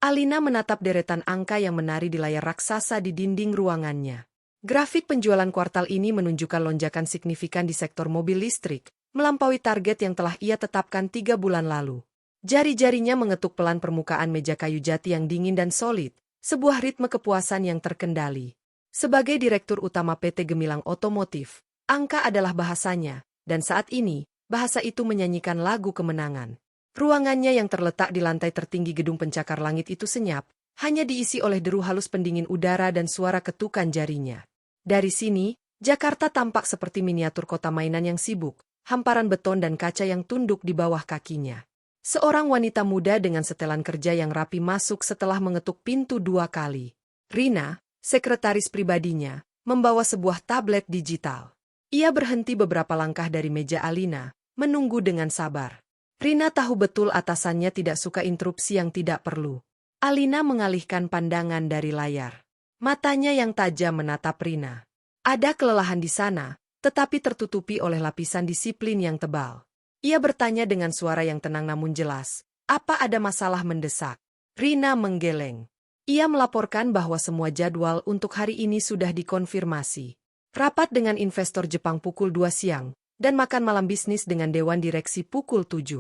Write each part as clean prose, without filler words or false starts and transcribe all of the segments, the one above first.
Alina menatap deretan angka yang menari di layar raksasa di dinding ruangannya. Grafik penjualan kuartal ini menunjukkan lonjakan signifikan di sektor mobil listrik, melampaui target yang telah ia tetapkan 3 bulan lalu. Jari-jarinya mengetuk pelan permukaan meja kayu jati yang dingin dan solid, sebuah ritme kepuasan yang terkendali. Sebagai direktur utama PT Gemilang Otomotif, angka adalah bahasanya, dan saat ini, bahasa itu menyanyikan lagu kemenangan. Ruangannya yang terletak di lantai tertinggi gedung pencakar langit itu senyap, hanya diisi oleh deru halus pendingin udara dan suara ketukan jarinya. Dari sini, Jakarta tampak seperti miniatur kota mainan yang sibuk, hamparan beton dan kaca yang tunduk di bawah kakinya. Seorang wanita muda dengan setelan kerja yang rapi masuk setelah mengetuk pintu 2 kali. Rina, sekretaris pribadinya, membawa sebuah tablet digital. Ia berhenti beberapa langkah dari meja Alina, menunggu dengan sabar. Rina tahu betul atasannya tidak suka interupsi yang tidak perlu. Alina mengalihkan pandangan dari layar. Matanya yang tajam menatap Rina. Ada kelelahan di sana, tetapi tertutupi oleh lapisan disiplin yang tebal. Ia bertanya dengan suara yang tenang namun jelas, apa ada masalah mendesak? Rina menggeleng. Ia melaporkan bahwa semua jadwal untuk hari ini sudah dikonfirmasi. Rapat dengan investor Jepang pukul 2 siang, dan makan malam bisnis dengan Dewan Direksi pukul 7.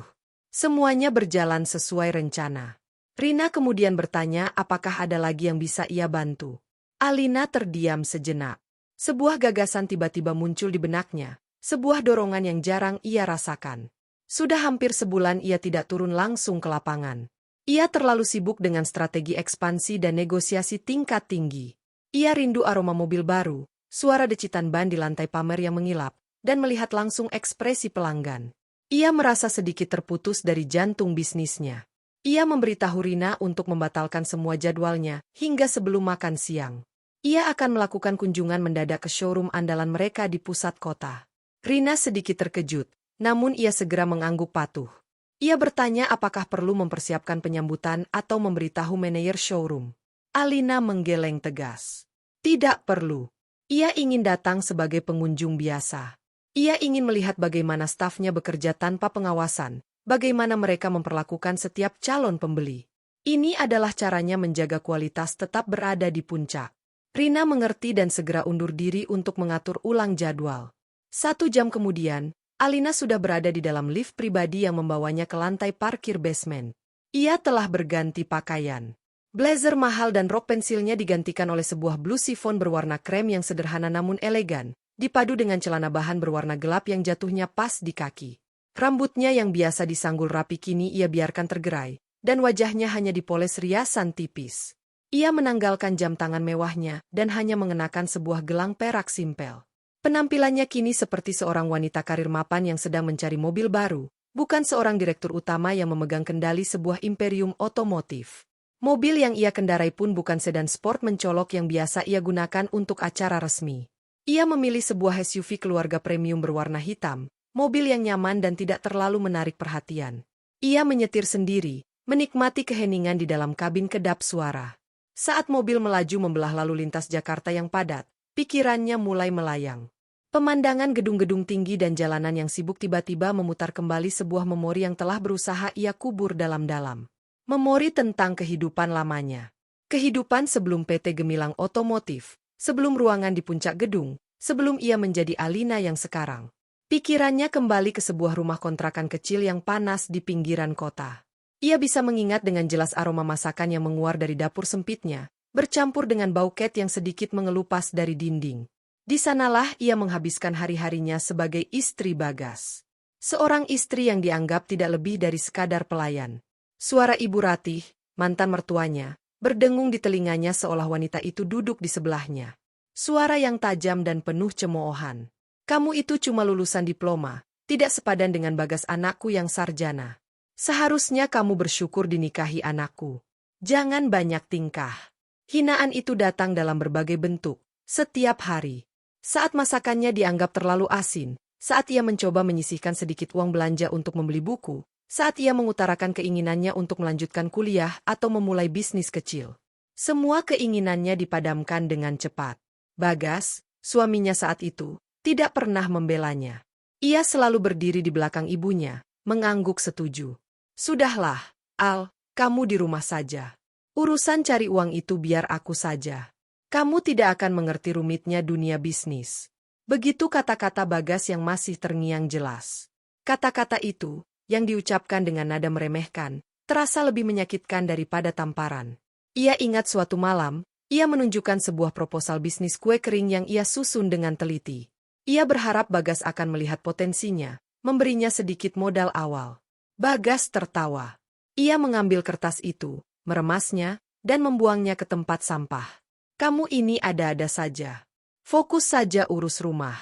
Semuanya berjalan sesuai rencana. Rina kemudian bertanya apakah ada lagi yang bisa ia bantu. Alina terdiam sejenak. Sebuah gagasan tiba-tiba muncul di benaknya, sebuah dorongan yang jarang ia rasakan. Sudah hampir sebulan ia tidak turun langsung ke lapangan. Ia terlalu sibuk dengan strategi ekspansi dan negosiasi tingkat tinggi. Ia rindu aroma mobil baru, suara decitan ban di lantai pamer yang mengilap, dan melihat langsung ekspresi pelanggan. Ia merasa sedikit terputus dari jantung bisnisnya. Ia memberitahu Rina untuk membatalkan semua jadwalnya hingga sebelum makan siang. Ia akan melakukan kunjungan mendadak ke showroom andalan mereka di pusat kota. Rina sedikit terkejut, namun ia segera mengangguk patuh. Ia bertanya apakah perlu mempersiapkan penyambutan atau memberitahu manajer showroom. Alina menggeleng tegas. Tidak perlu. Ia ingin datang sebagai pengunjung biasa. Ia ingin melihat bagaimana stafnya bekerja tanpa pengawasan, bagaimana mereka memperlakukan setiap calon pembeli. Ini adalah caranya menjaga kualitas tetap berada di puncak. Rina mengerti dan segera undur diri untuk mengatur ulang jadwal. 1 jam kemudian, Alina sudah berada di dalam lift pribadi yang membawanya ke lantai parkir basement. Ia telah berganti pakaian. Blazer mahal dan rok pensilnya digantikan oleh sebuah blus chiffon berwarna krem yang sederhana namun elegan, dipadu dengan celana bahan berwarna gelap yang jatuhnya pas di kaki. Rambutnya yang biasa disanggul rapi kini ia biarkan tergerai, dan wajahnya hanya dipoles riasan tipis. Ia menanggalkan jam tangan mewahnya dan hanya mengenakan sebuah gelang perak simpel. Penampilannya kini seperti seorang wanita karir mapan yang sedang mencari mobil baru, bukan seorang direktur utama yang memegang kendali sebuah imperium otomotif. Mobil yang ia kendarai pun bukan sedan sport mencolok yang biasa ia gunakan untuk acara resmi. Ia memilih sebuah SUV keluarga premium berwarna hitam, mobil yang nyaman dan tidak terlalu menarik perhatian. Ia menyetir sendiri, menikmati keheningan di dalam kabin kedap suara. Saat mobil melaju membelah lalu lintas Jakarta yang padat, pikirannya mulai melayang. Pemandangan gedung-gedung tinggi dan jalanan yang sibuk tiba-tiba memutar kembali sebuah memori yang telah berusaha ia kubur dalam-dalam. Memori tentang kehidupan lamanya. Kehidupan sebelum PT Gemilang Otomotif, sebelum ruangan di puncak gedung, sebelum ia menjadi Alina yang sekarang. Pikirannya kembali ke sebuah rumah kontrakan kecil yang panas di pinggiran kota. Ia bisa mengingat dengan jelas aroma masakan yang menguar dari dapur sempitnya, bercampur dengan bau cat yang sedikit mengelupas dari dinding. Di sanalah ia menghabiskan hari-harinya sebagai istri Bagas. Seorang istri yang dianggap tidak lebih dari sekadar pelayan. Suara Ibu Ratih, mantan mertuanya, berdengung di telinganya seolah wanita itu duduk di sebelahnya. Suara yang tajam dan penuh cemoohan. Kamu itu cuma lulusan diploma, tidak sepadan dengan Bagas anakku yang sarjana. Seharusnya kamu bersyukur dinikahi anakku. Jangan banyak tingkah. Hinaan itu datang dalam berbagai bentuk, setiap hari. Saat masakannya dianggap terlalu asin, saat ia mencoba menyisihkan sedikit uang belanja untuk membeli buku, saat ia mengutarakan keinginannya untuk melanjutkan kuliah atau memulai bisnis kecil. Semua keinginannya dipadamkan dengan cepat. Bagas, suaminya saat itu, tidak pernah membelanya. Ia selalu berdiri di belakang ibunya, mengangguk setuju. Sudahlah, Al, kamu di rumah saja. Urusan cari uang itu biar aku saja. Kamu tidak akan mengerti rumitnya dunia bisnis. Begitu kata-kata Bagas yang masih terngiang jelas. Kata-kata itu, yang diucapkan dengan nada meremehkan, terasa lebih menyakitkan daripada tamparan. Ia ingat suatu malam, ia menunjukkan sebuah proposal bisnis kue kering yang ia susun dengan teliti. Ia berharap Bagas akan melihat potensinya, memberinya sedikit modal awal. Bagas tertawa. Ia mengambil kertas itu, meremasnya, dan membuangnya ke tempat sampah. Kamu ini ada-ada saja. Fokus saja urus rumah.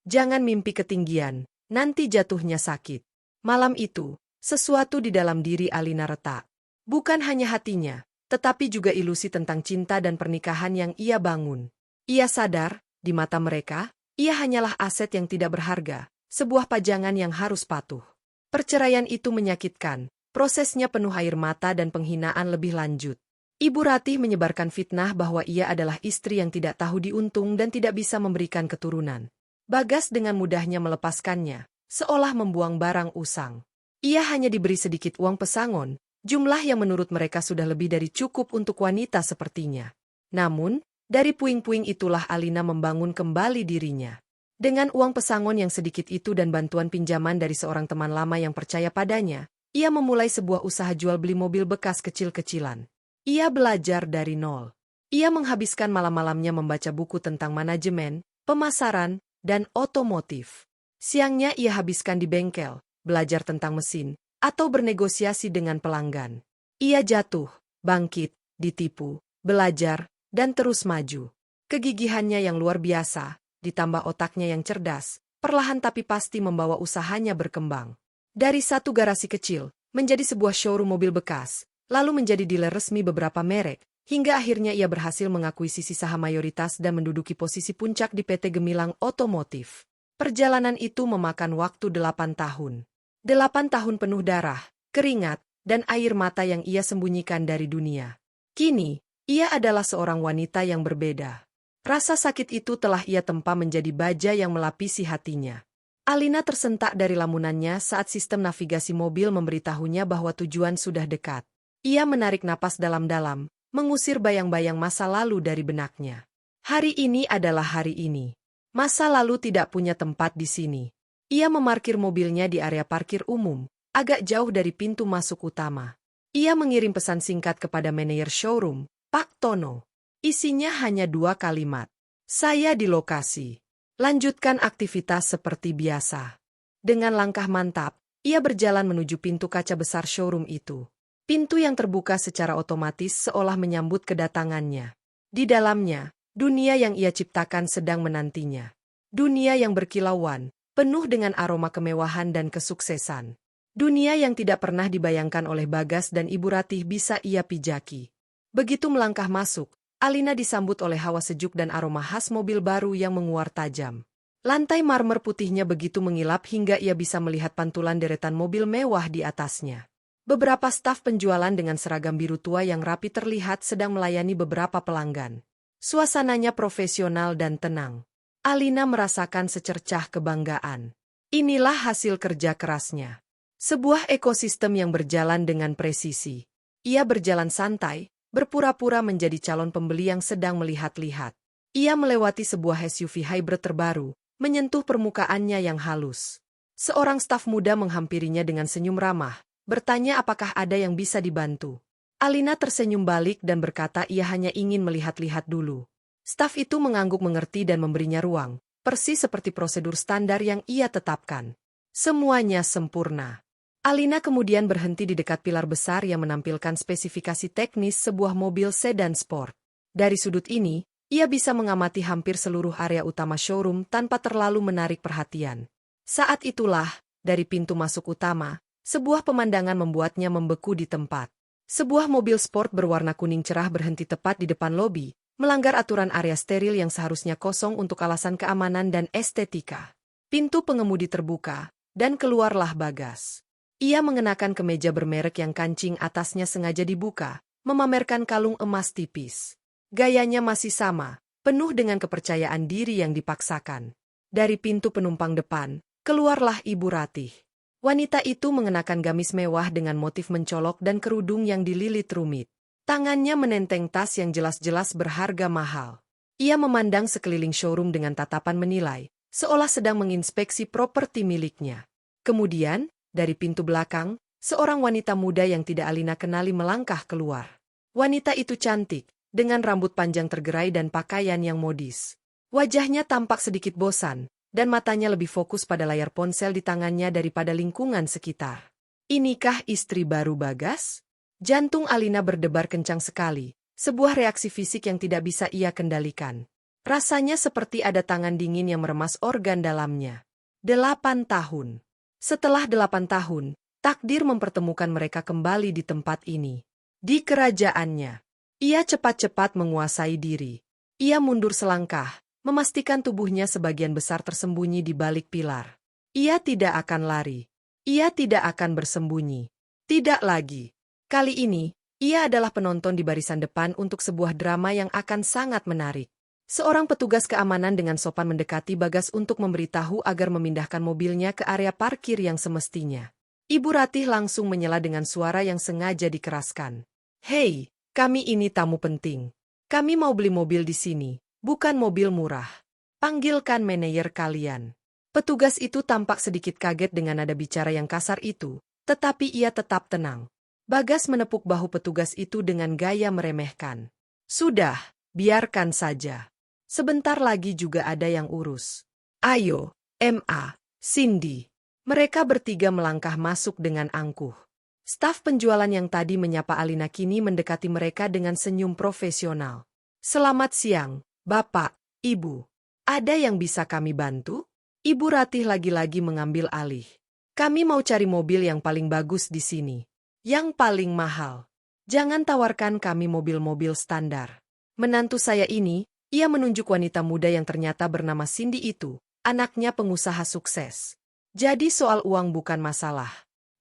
Jangan mimpi ketinggian, nanti jatuhnya sakit. Malam itu, sesuatu di dalam diri Alina retak. Bukan hanya hatinya, tetapi juga ilusi tentang cinta dan pernikahan yang ia bangun. Ia sadar, di mata mereka, ia hanyalah aset yang tidak berharga, sebuah pajangan yang harus patuh. Perceraian itu menyakitkan, prosesnya penuh air mata dan penghinaan lebih lanjut. Ibu Ratih menyebarkan fitnah bahwa ia adalah istri yang tidak tahu diuntung dan tidak bisa memberikan keturunan. Bagas dengan mudahnya melepaskannya, seolah membuang barang usang. Ia hanya diberi sedikit uang pesangon, jumlah yang menurut mereka sudah lebih dari cukup untuk wanita sepertinya. Namun, dari puing-puing itulah Alina membangun kembali dirinya. Dengan uang pesangon yang sedikit itu dan bantuan pinjaman dari seorang teman lama yang percaya padanya, ia memulai sebuah usaha jual beli mobil bekas kecil-kecilan. Ia belajar dari nol. Ia menghabiskan malam-malamnya membaca buku tentang manajemen, pemasaran, dan otomotif. Siangnya ia habiskan di bengkel, belajar tentang mesin, atau bernegosiasi dengan pelanggan. Ia jatuh, bangkit, ditipu, belajar, dan terus maju. Kegigihannya yang luar biasa, ditambah otaknya yang cerdas, perlahan tapi pasti membawa usahanya berkembang. Dari satu garasi kecil, menjadi sebuah showroom mobil bekas, lalu menjadi dealer resmi beberapa merek, hingga akhirnya ia berhasil mengakuisisi saham mayoritas dan menduduki posisi puncak di PT Gemilang Otomotif. Perjalanan itu memakan waktu 8 tahun. 8 tahun penuh darah, keringat, dan air mata yang ia sembunyikan dari dunia. Kini, ia adalah seorang wanita yang berbeda. Rasa sakit itu telah ia tempa menjadi baja yang melapisi hatinya. Alina tersentak dari lamunannya saat sistem navigasi mobil memberitahunya bahwa tujuan sudah dekat. Ia menarik napas dalam-dalam, mengusir bayang-bayang masa lalu dari benaknya. Hari ini adalah hari ini. Masa lalu tidak punya tempat di sini. Ia memarkir mobilnya di area parkir umum, agak jauh dari pintu masuk utama. Ia mengirim pesan singkat kepada manajer showroom, Pak Tono. Isinya hanya 2 kalimat. Saya di lokasi. Lanjutkan aktivitas seperti biasa. Dengan langkah mantap, ia berjalan menuju pintu kaca besar showroom itu. Pintu yang terbuka secara otomatis seolah menyambut kedatangannya. Di dalamnya, dunia yang ia ciptakan sedang menantinya. Dunia yang berkilauan, penuh dengan aroma kemewahan dan kesuksesan. Dunia yang tidak pernah dibayangkan oleh Bagas dan Ibu Ratih bisa ia pijaki. Begitu melangkah masuk, Alina disambut oleh hawa sejuk dan aroma khas mobil baru yang menguar tajam. Lantai marmer putihnya begitu mengilap hingga ia bisa melihat pantulan deretan mobil mewah di atasnya. Beberapa staf penjualan dengan seragam biru tua yang rapi terlihat sedang melayani beberapa pelanggan. Suasananya profesional dan tenang. Alina merasakan secercah kebanggaan. Inilah hasil kerja kerasnya. Sebuah ekosistem yang berjalan dengan presisi. Ia berjalan santai, berpura-pura menjadi calon pembeli yang sedang melihat-lihat. Ia melewati sebuah SUV hybrid terbaru, menyentuh permukaannya yang halus. Seorang staf muda menghampirinya dengan senyum ramah, bertanya apakah ada yang bisa dibantu. Alina tersenyum balik dan berkata ia hanya ingin melihat-lihat dulu. Staf itu mengangguk mengerti dan memberinya ruang, persis seperti prosedur standar yang ia tetapkan. Semuanya sempurna. Alina kemudian berhenti di dekat pilar besar yang menampilkan spesifikasi teknis sebuah mobil sedan sport. Dari sudut ini, ia bisa mengamati hampir seluruh area utama showroom tanpa terlalu menarik perhatian. Saat itulah, dari pintu masuk utama, sebuah pemandangan membuatnya membeku di tempat. Sebuah mobil sport berwarna kuning cerah berhenti tepat di depan lobi, melanggar aturan area steril yang seharusnya kosong untuk alasan keamanan dan estetika. Pintu pengemudi terbuka, dan keluarlah Bagas. Ia mengenakan kemeja bermerek yang kancing atasnya sengaja dibuka, memamerkan kalung emas tipis. Gayanya masih sama, penuh dengan kepercayaan diri yang dipaksakan. Dari pintu penumpang depan, keluarlah Ibu Ratih. Wanita itu mengenakan gamis mewah dengan motif mencolok dan kerudung yang dililit rumit. Tangannya menenteng tas yang jelas-jelas berharga mahal. Ia memandang sekeliling showroom dengan tatapan menilai, seolah sedang menginspeksi properti miliknya. Kemudian, dari pintu belakang, seorang wanita muda yang tidak Alina kenali melangkah keluar. Wanita itu cantik, dengan rambut panjang tergerai dan pakaian yang modis. Wajahnya tampak sedikit bosan, dan matanya lebih fokus pada layar ponsel di tangannya daripada lingkungan sekitar. Inikah istri baru Bagas? Jantung Alina berdebar kencang sekali, sebuah reaksi fisik yang tidak bisa ia kendalikan. Rasanya seperti ada tangan dingin yang meremas organ dalamnya. 8 tahun. Setelah 8 tahun, takdir mempertemukan mereka kembali di tempat ini. Di kerajaannya. Ia cepat-cepat menguasai diri. Ia mundur selangkah, memastikan tubuhnya sebagian besar tersembunyi di balik pilar. Ia tidak akan lari. Ia tidak akan bersembunyi. Tidak lagi. Kali ini, ia adalah penonton di barisan depan untuk sebuah drama yang akan sangat menarik. Seorang petugas keamanan dengan sopan mendekati Bagas untuk memberitahu agar memindahkan mobilnya ke area parkir yang semestinya. Ibu Ratih langsung menyela dengan suara yang sengaja dikeraskan. "Hei, kami ini tamu penting. Kami mau beli mobil di sini. Bukan mobil murah. Panggilkan manajer kalian." Petugas itu tampak sedikit kaget dengan nada bicara yang kasar itu, tetapi ia tetap tenang. Bagas menepuk bahu petugas itu dengan gaya meremehkan. "Sudah, biarkan saja. Sebentar lagi juga ada yang urus. Ayo, Ma, Cindy." Mereka bertiga melangkah masuk dengan angkuh. Staf penjualan yang tadi menyapa Alina kini mendekati mereka dengan senyum profesional. "Selamat siang, Bapak, Ibu. Ada yang bisa kami bantu?" Ibu Ratih lagi-lagi mengambil alih. "Kami mau cari mobil yang paling bagus di sini. Yang paling mahal. Jangan tawarkan kami mobil-mobil standar." Menantu saya ini, ia menunjuk wanita muda yang ternyata bernama Cindy itu, anaknya pengusaha sukses. Jadi soal uang bukan masalah.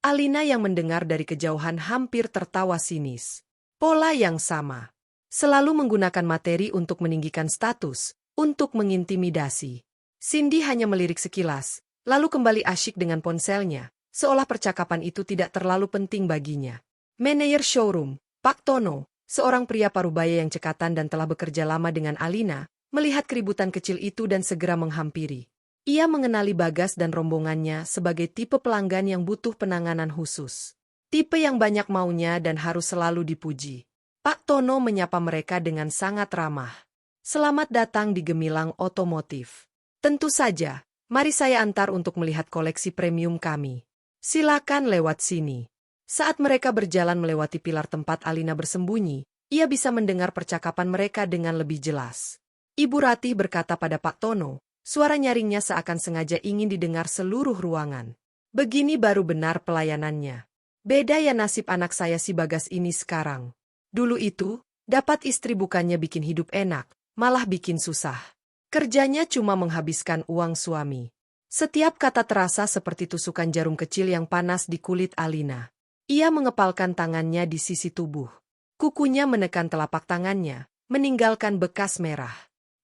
Alina yang mendengar dari kejauhan hampir tertawa sinis. Pola yang sama. Selalu menggunakan materi untuk meninggikan status, untuk mengintimidasi. Cindy hanya melirik sekilas, lalu kembali asyik dengan ponselnya, seolah percakapan itu tidak terlalu penting baginya. Manajer showroom, Pak Tono, seorang pria parubaya yang cekatan dan telah bekerja lama dengan Alina, melihat keributan kecil itu dan segera menghampiri. Ia mengenali Bagas dan rombongannya sebagai tipe pelanggan yang butuh penanganan khusus. Tipe yang banyak maunya dan harus selalu dipuji. Pak Tono menyapa mereka dengan sangat ramah. "Selamat datang di Gemilang Otomotif. Tentu saja, mari saya antar untuk melihat koleksi premium kami. Silakan lewat sini." Saat mereka berjalan melewati pilar tempat Alina bersembunyi, ia bisa mendengar percakapan mereka dengan lebih jelas. Ibu Ratih berkata pada Pak Tono, suara nyaringnya seakan sengaja ingin didengar seluruh ruangan. "Begini baru benar pelayanannya. Beda ya nasib anak saya si Bagas ini sekarang. Dulu itu, dapat istri bukannya bikin hidup enak, malah bikin susah. Kerjanya cuma menghabiskan uang suami." Setiap kata terasa seperti tusukan jarum kecil yang panas di kulit Alina. Ia mengepalkan tangannya di sisi tubuh. Kukunya menekan telapak tangannya, meninggalkan bekas merah.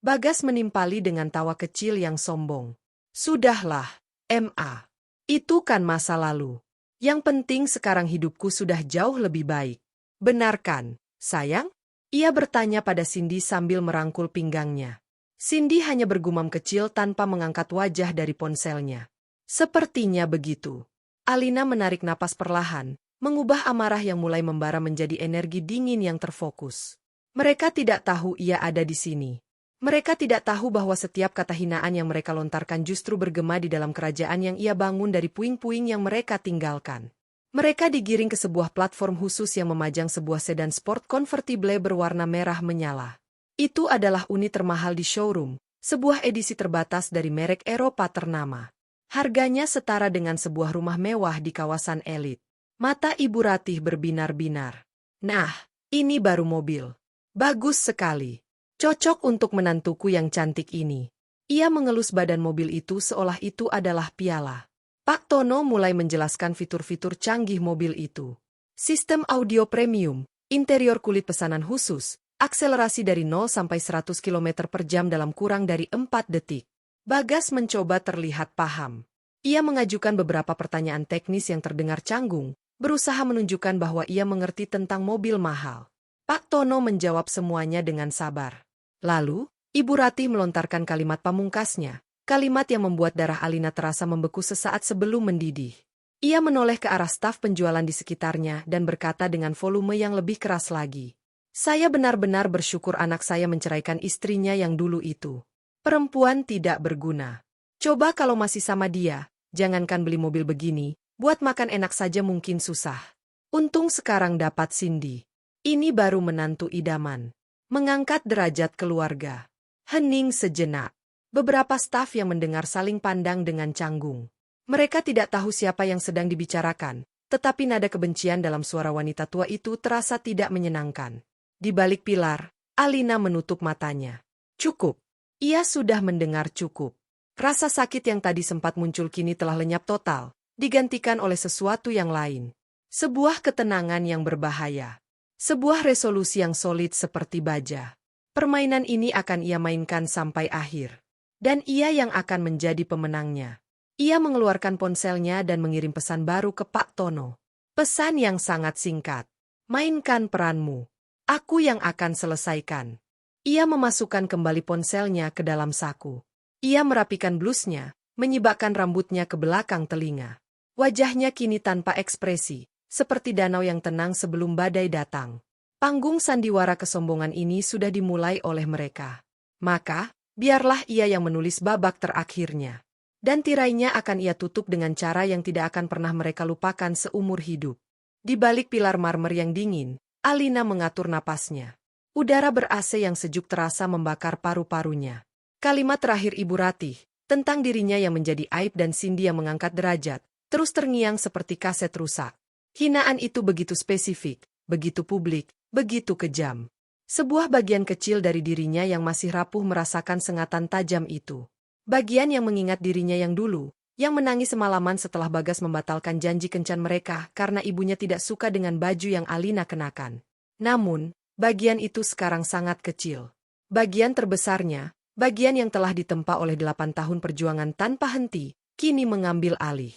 Bagas menimpali dengan tawa kecil yang sombong. "Sudahlah, Ma. Itu kan masa lalu. Yang penting sekarang hidupku sudah jauh lebih baik. Benarkan, sayang?" Ia bertanya pada Cindy sambil merangkul pinggangnya. Cindy hanya bergumam kecil tanpa mengangkat wajah dari ponselnya. "Sepertinya begitu." Alina menarik napas perlahan, mengubah amarah yang mulai membara menjadi energi dingin yang terfokus. Mereka tidak tahu ia ada di sini. Mereka tidak tahu bahwa setiap kata hinaan yang mereka lontarkan justru bergema di dalam kerajaan yang ia bangun dari puing-puing yang mereka tinggalkan. Mereka digiring ke sebuah platform khusus yang memajang sebuah sedan sport convertible berwarna merah menyala. Itu adalah unit termahal di showroom, sebuah edisi terbatas dari merek Eropa ternama. Harganya setara dengan sebuah rumah mewah di kawasan elit. Mata Ibu Ratih berbinar-binar. "Nah, ini baru mobil. Bagus sekali. Cocok untuk menantuku yang cantik ini." Ia mengelus badan mobil itu seolah itu adalah piala. Pak Tono mulai menjelaskan fitur-fitur canggih mobil itu. Sistem audio premium, interior kulit pesanan khusus, akselerasi dari 0 sampai 100 km per jam dalam kurang dari 4 detik. Bagas mencoba terlihat paham. Ia mengajukan beberapa pertanyaan teknis yang terdengar canggung, berusaha menunjukkan bahwa ia mengerti tentang mobil mahal. Pak Tono menjawab semuanya dengan sabar. Lalu, Ibu Ratih melontarkan kalimat pamungkasnya, kalimat yang membuat darah Alina terasa membeku sesaat sebelum mendidih. Ia menoleh ke arah staf penjualan di sekitarnya dan berkata dengan volume yang lebih keras lagi. Saya benar-benar bersyukur anak saya menceraikan istrinya yang dulu itu. Perempuan tidak berguna. Coba kalau masih sama dia, jangankan beli mobil begini, buat makan enak saja mungkin susah. Untung sekarang dapat Cindy. Ini baru menantu idaman. Mengangkat derajat keluarga. Hening sejenak. Beberapa staf yang mendengar saling pandang dengan canggung. Mereka tidak tahu siapa yang sedang dibicarakan, tetapi nada kebencian dalam suara wanita tua itu terasa tidak menyenangkan. Di balik pilar, Alina menutup matanya. Cukup. Ia sudah mendengar cukup. Rasa sakit yang tadi sempat muncul kini telah lenyap total, digantikan oleh sesuatu yang lain. Sebuah ketenangan yang berbahaya. Sebuah resolusi yang solid seperti baja. Permainan ini akan ia mainkan sampai akhir. Dan ia yang akan menjadi pemenangnya. Ia mengeluarkan ponselnya dan mengirim pesan baru ke Pak Tono. Pesan yang sangat singkat. Mainkan peranmu. Aku yang akan selesaikan. Ia memasukkan kembali ponselnya ke dalam saku. Ia merapikan blusnya, menyibakkan rambutnya ke belakang telinga. Wajahnya kini tanpa ekspresi. Seperti danau yang tenang sebelum badai datang. Panggung sandiwara kesombongan ini sudah dimulai oleh mereka. Maka, biarlah ia yang menulis babak terakhirnya. Dan tirainya akan ia tutup dengan cara yang tidak akan pernah mereka lupakan seumur hidup. Di balik pilar marmer yang dingin, Alina mengatur napasnya. Udara ber-AC yang sejuk terasa membakar paru-parunya. Kalimat terakhir Ibu Ratih, tentang dirinya yang menjadi aib dan Cindy yang mengangkat derajat, terus terngiang seperti kaset rusak. Hinaan itu begitu spesifik, begitu publik, begitu kejam. Sebuah bagian kecil dari dirinya yang masih rapuh merasakan sengatan tajam itu. Bagian yang mengingat dirinya yang dulu, yang menangis semalaman setelah Bagas membatalkan janji kencan mereka karena ibunya tidak suka dengan baju yang Alina kenakan. Namun, bagian itu sekarang sangat kecil. Bagian terbesarnya, bagian yang telah ditempa oleh 8 tahun perjuangan tanpa henti, kini mengambil alih.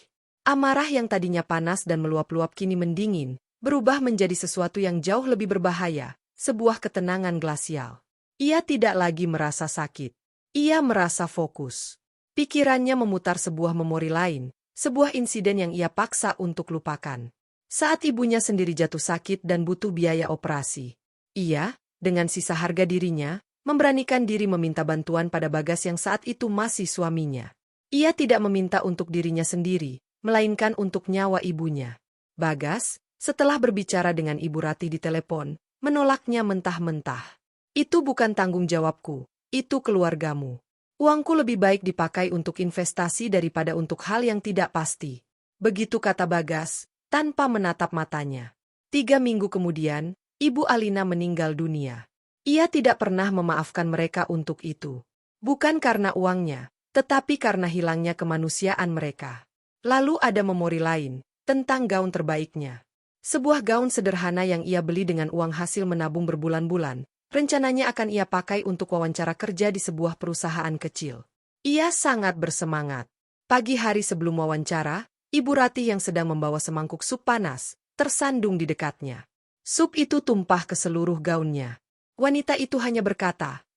Amarah yang tadinya panas dan meluap-luap kini mendingin, berubah menjadi sesuatu yang jauh lebih berbahaya, sebuah ketenangan glasial. Ia tidak lagi merasa sakit. Ia merasa fokus. Pikirannya memutar sebuah memori lain, sebuah insiden yang ia paksa untuk lupakan. Saat ibunya sendiri jatuh sakit dan butuh biaya operasi. Ia, dengan sisa harga dirinya, memberanikan diri meminta bantuan pada Bagas yang saat itu masih suaminya. Ia tidak meminta untuk dirinya sendiri, melainkan untuk nyawa ibunya. Bagas, setelah berbicara dengan Ibu Ratih di telepon, menolaknya mentah-mentah. Itu bukan tanggung jawabku, itu keluargamu. Uangku lebih baik dipakai untuk investasi daripada untuk hal yang tidak pasti. Begitu kata Bagas, tanpa menatap matanya. 3 minggu kemudian, Ibu Alina meninggal dunia. Ia tidak pernah memaafkan mereka untuk itu. Bukan karena uangnya, tetapi karena hilangnya kemanusiaan mereka. Lalu ada memori lain, tentang gaun terbaiknya. Sebuah gaun sederhana yang ia beli dengan uang hasil menabung berbulan-bulan, rencananya akan ia pakai untuk wawancara kerja di sebuah perusahaan kecil. Ia sangat bersemangat. Pagi hari sebelum wawancara, Ibu Ratih yang sedang membawa semangkuk sup panas, tersandung di dekatnya. Sup itu tumpah ke seluruh gaunnya. Wanita itu hanya berkata,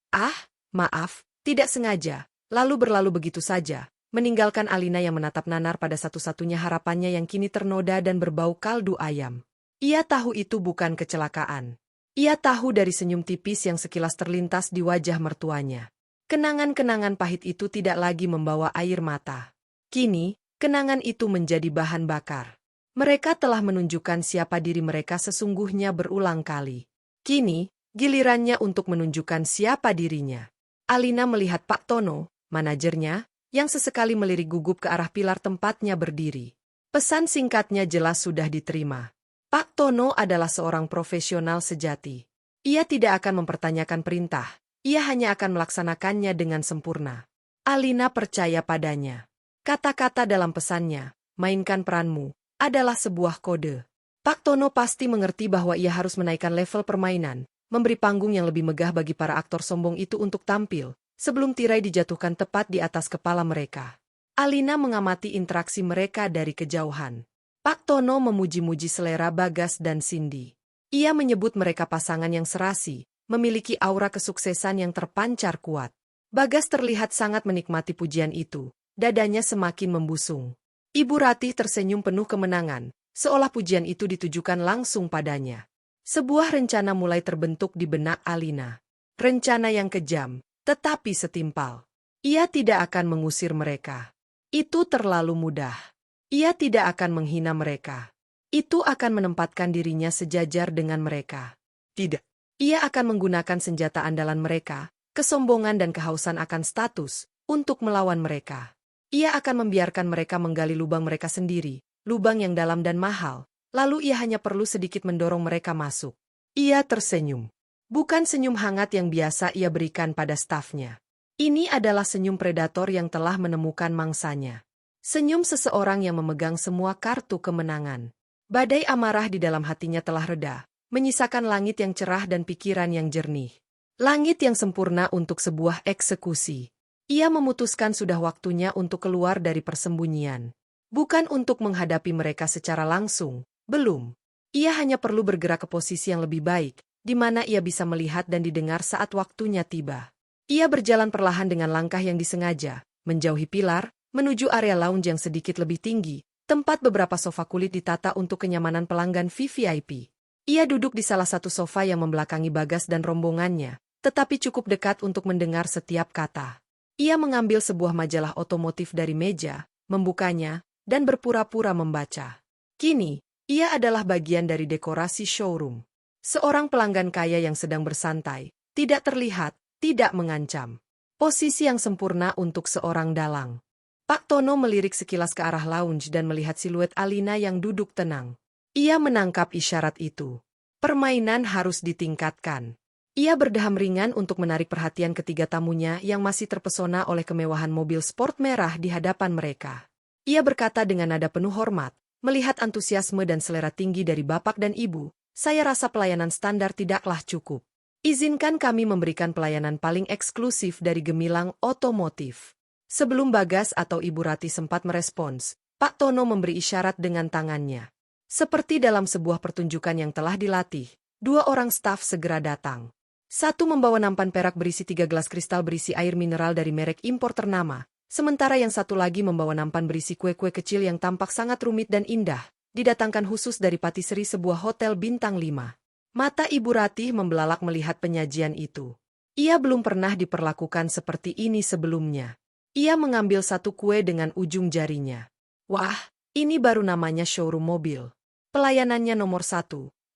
maaf, tidak sengaja, lalu berlalu begitu saja. Meninggalkan Alina yang menatap nanar pada satu-satunya harapannya yang kini ternoda dan berbau kaldu ayam. Ia tahu itu bukan kecelakaan. Ia tahu dari senyum tipis yang sekilas terlintas di wajah mertuanya. Kenangan-kenangan pahit itu tidak lagi membawa air mata. Kini, kenangan itu menjadi bahan bakar. Mereka telah menunjukkan siapa diri mereka sesungguhnya berulang kali. Kini, gilirannya untuk menunjukkan siapa dirinya. Alina melihat Pak Tono, manajernya, yang sesekali melirik gugup ke arah pilar tempatnya berdiri. Pesan singkatnya jelas sudah diterima. Pak Tono adalah seorang profesional sejati. Ia tidak akan mempertanyakan perintah, ia hanya akan melaksanakannya dengan sempurna. Alina percaya padanya. Kata-kata dalam pesannya, mainkan peranmu, adalah sebuah kode. Pak Tono pasti mengerti bahwa ia harus menaikkan level permainan, memberi panggung yang lebih megah bagi para aktor sombong itu untuk tampil, sebelum tirai dijatuhkan tepat di atas kepala mereka. Alina mengamati interaksi mereka dari kejauhan. Pak Tono memuji-muji selera Bagas dan Cindy. Ia menyebut mereka pasangan yang serasi, memiliki aura kesuksesan yang terpancar kuat. Bagas terlihat sangat menikmati pujian itu, dadanya semakin membusung. Ibu Ratih tersenyum penuh kemenangan, seolah pujian itu ditujukan langsung padanya. Sebuah rencana mulai terbentuk di benak Alina. Rencana yang kejam, tetapi setimpal. Ia tidak akan mengusir mereka. Itu terlalu mudah. Ia tidak akan menghina mereka. Itu akan menempatkan dirinya sejajar dengan mereka. Tidak. Ia akan menggunakan senjata andalan mereka, kesombongan dan kehausan akan status, untuk melawan mereka. Ia akan membiarkan mereka menggali lubang mereka sendiri, lubang yang dalam dan mahal. Lalu ia hanya perlu sedikit mendorong mereka masuk. Ia tersenyum. Bukan senyum hangat yang biasa ia berikan pada stafnya. Ini adalah senyum predator yang telah menemukan mangsanya. Senyum seseorang yang memegang semua kartu kemenangan. Badai amarah di dalam hatinya telah reda, menyisakan langit yang cerah dan pikiran yang jernih. Langit yang sempurna untuk sebuah eksekusi. Ia memutuskan sudah waktunya untuk keluar dari persembunyian. Bukan untuk menghadapi mereka secara langsung. Belum. Ia hanya perlu bergerak ke posisi yang lebih baik, di mana ia bisa melihat dan didengar saat waktunya tiba. Ia berjalan perlahan dengan langkah yang disengaja, menjauhi pilar, menuju area lounge yang sedikit lebih tinggi, tempat beberapa sofa kulit ditata untuk kenyamanan pelanggan VVIP. Ia duduk di salah satu sofa yang membelakangi Bagas dan rombongannya, tetapi cukup dekat untuk mendengar setiap kata. Ia mengambil sebuah majalah otomotif dari meja, membukanya, dan berpura-pura membaca. Kini, ia adalah bagian dari dekorasi showroom. Seorang pelanggan kaya yang sedang bersantai, tidak terlihat, tidak mengancam. Posisi yang sempurna untuk seorang dalang. Pak Tono melirik sekilas ke arah lounge dan melihat siluet Alina yang duduk tenang. Ia menangkap isyarat itu. Permainan harus ditingkatkan. Ia berdeham ringan untuk menarik perhatian ketiga tamunya yang masih terpesona oleh kemewahan mobil sport merah di hadapan mereka. Ia berkata dengan nada penuh hormat. Melihat antusiasme dan selera tinggi dari bapak dan ibu, saya rasa pelayanan standar tidaklah cukup. Izinkan kami memberikan pelayanan paling eksklusif dari gemilang otomotif. Sebelum Bagas atau Ibu Ratih sempat merespons, Pak Tono memberi isyarat dengan tangannya. Seperti dalam sebuah pertunjukan yang telah dilatih, dua orang staf segera datang. Satu membawa nampan perak berisi 3 gelas kristal berisi air mineral dari merek impor ternama. Sementara yang satu lagi membawa nampan berisi kue-kue kecil yang tampak sangat rumit dan indah, didatangkan khusus dari patisserie sebuah hotel bintang 5. Mata Ibu Ratih membelalak melihat penyajian itu. Ia belum pernah diperlakukan seperti ini sebelumnya. Ia mengambil satu kue dengan ujung jarinya. Wah, ini baru namanya showroom mobil. Pelayanannya nomor 1,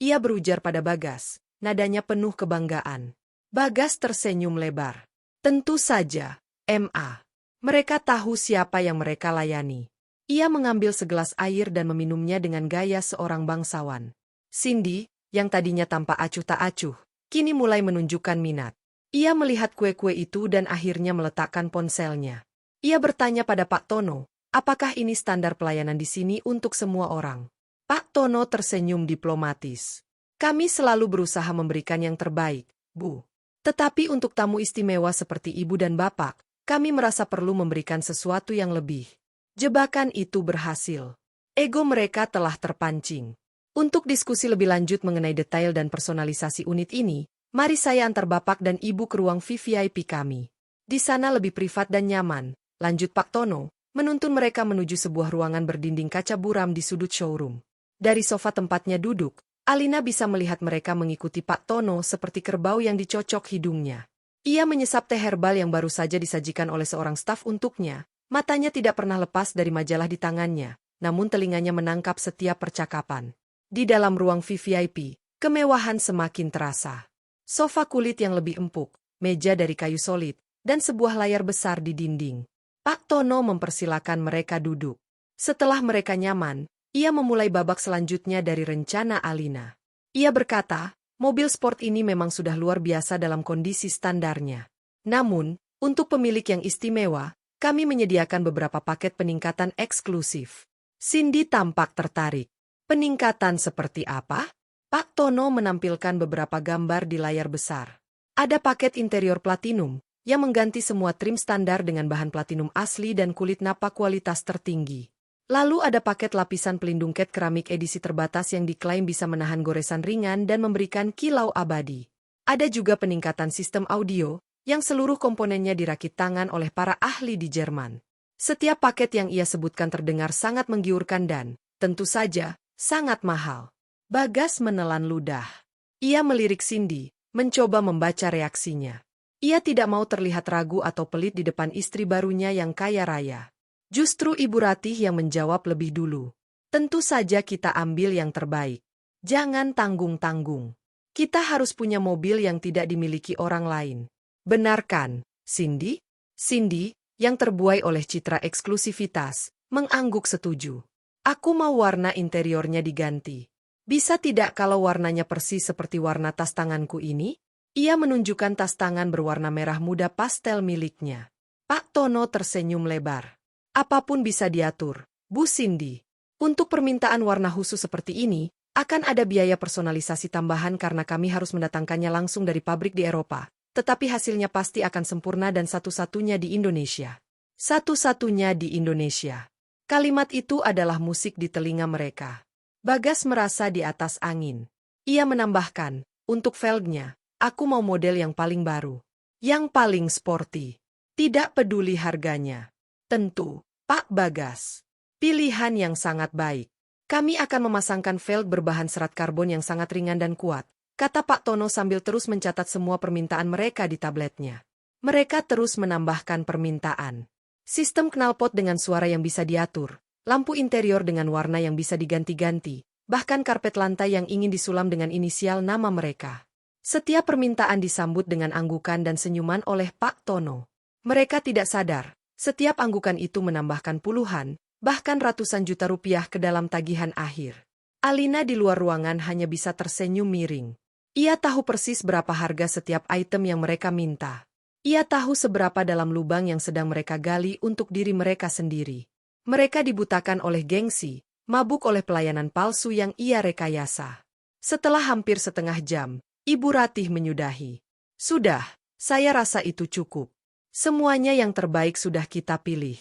ia berujar pada Bagas, nadanya penuh kebanggaan. Bagas tersenyum lebar. Tentu saja, M.A. Mereka tahu siapa yang mereka layani. Ia mengambil segelas air dan meminumnya dengan gaya seorang bangsawan. Cindy, yang tadinya tampak acuh tak acuh, kini mulai menunjukkan minat. Ia melihat kue-kue itu dan akhirnya meletakkan ponselnya. Ia bertanya pada Pak Tono, apakah ini standar pelayanan di sini untuk semua orang? Pak Tono tersenyum diplomatis. Kami selalu berusaha memberikan yang terbaik, Bu. Tetapi untuk tamu istimewa seperti Ibu dan Bapak, kami merasa perlu memberikan sesuatu yang lebih. Jebakan itu berhasil. Ego mereka telah terpancing. Untuk diskusi lebih lanjut mengenai detail dan personalisasi unit ini, mari saya antar Bapak dan Ibu ke ruang VVIP kami. Di sana lebih privat dan nyaman, lanjut Pak Tono, menuntun mereka menuju sebuah ruangan berdinding kaca buram di sudut showroom. Dari sofa tempatnya duduk, Alina bisa melihat mereka mengikuti Pak Tono seperti kerbau yang dicocok hidungnya. Ia menyesap teh herbal yang baru saja disajikan oleh seorang staf untuknya. Matanya tidak pernah lepas dari majalah di tangannya, namun telinganya menangkap setiap percakapan. Di dalam ruang VVIP, kemewahan semakin terasa. Sofa kulit yang lebih empuk, meja dari kayu solid, dan sebuah layar besar di dinding. Pak Tono mempersilakan mereka duduk. Setelah mereka nyaman, ia memulai babak selanjutnya dari rencana Alina. Ia berkata, mobil sport ini memang sudah luar biasa dalam kondisi standarnya. Namun, untuk pemilik yang istimewa, kami menyediakan beberapa paket peningkatan eksklusif. Cindy tampak tertarik. Peningkatan seperti apa? Pak Tono menampilkan beberapa gambar di layar besar. Ada paket interior platinum, yang mengganti semua trim standar dengan bahan platinum asli dan kulit napa kualitas tertinggi. Lalu ada paket lapisan pelindung cat keramik edisi terbatas yang diklaim bisa menahan goresan ringan dan memberikan kilau abadi. Ada juga peningkatan sistem audio, yang seluruh komponennya dirakit tangan oleh para ahli di Jerman. Setiap paket yang ia sebutkan terdengar sangat menggiurkan dan, tentu saja, sangat mahal. Bagas menelan ludah. Ia melirik Cindy, mencoba membaca reaksinya. Ia tidak mau terlihat ragu atau pelit di depan istri barunya yang kaya raya. Justru Ibu Ratih yang menjawab lebih dulu. Tentu saja kita ambil yang terbaik. Jangan tanggung-tanggung. Kita harus punya mobil yang tidak dimiliki orang lain. Benar kan, Cindy? Cindy, yang terbuai oleh citra eksklusivitas, mengangguk setuju. Aku mau warna interiornya diganti. Bisa tidak kalau warnanya persis seperti warna tas tanganku ini? Ia menunjukkan tas tangan berwarna merah muda pastel miliknya. Pak Tono tersenyum lebar. Apapun bisa diatur, Bu Cindy. Untuk permintaan warna khusus seperti ini, akan ada biaya personalisasi tambahan karena kami harus mendatangkannya langsung dari pabrik di Eropa. Tetapi hasilnya pasti akan sempurna dan satu-satunya di Indonesia. Satu-satunya di Indonesia. Kalimat itu adalah musik di telinga mereka. Bagas merasa di atas angin. Ia menambahkan, untuk velgnya, aku mau model yang paling baru. Yang paling sporty. Tidak peduli harganya. Tentu, Pak Bagas. Pilihan yang sangat baik. Kami akan memasangkan velg berbahan serat karbon yang sangat ringan dan kuat, kata Pak Tono sambil terus mencatat semua permintaan mereka di tabletnya. Mereka terus menambahkan permintaan. Sistem knalpot dengan suara yang bisa diatur, lampu interior dengan warna yang bisa diganti-ganti, bahkan karpet lantai yang ingin disulam dengan inisial nama mereka. Setiap permintaan disambut dengan anggukan dan senyuman oleh Pak Tono. Mereka tidak sadar. Setiap anggukan itu menambahkan puluhan, bahkan ratusan juta rupiah ke dalam tagihan akhir. Alina di luar ruangan hanya bisa tersenyum miring. Ia tahu persis berapa harga setiap item yang mereka minta. Ia tahu seberapa dalam lubang yang sedang mereka gali untuk diri mereka sendiri. Mereka dibutakan oleh gengsi, mabuk oleh pelayanan palsu yang ia rekayasa. Setelah hampir setengah jam, Ibu Ratih menyudahi. Sudah, saya rasa itu cukup. Semuanya yang terbaik sudah kita pilih.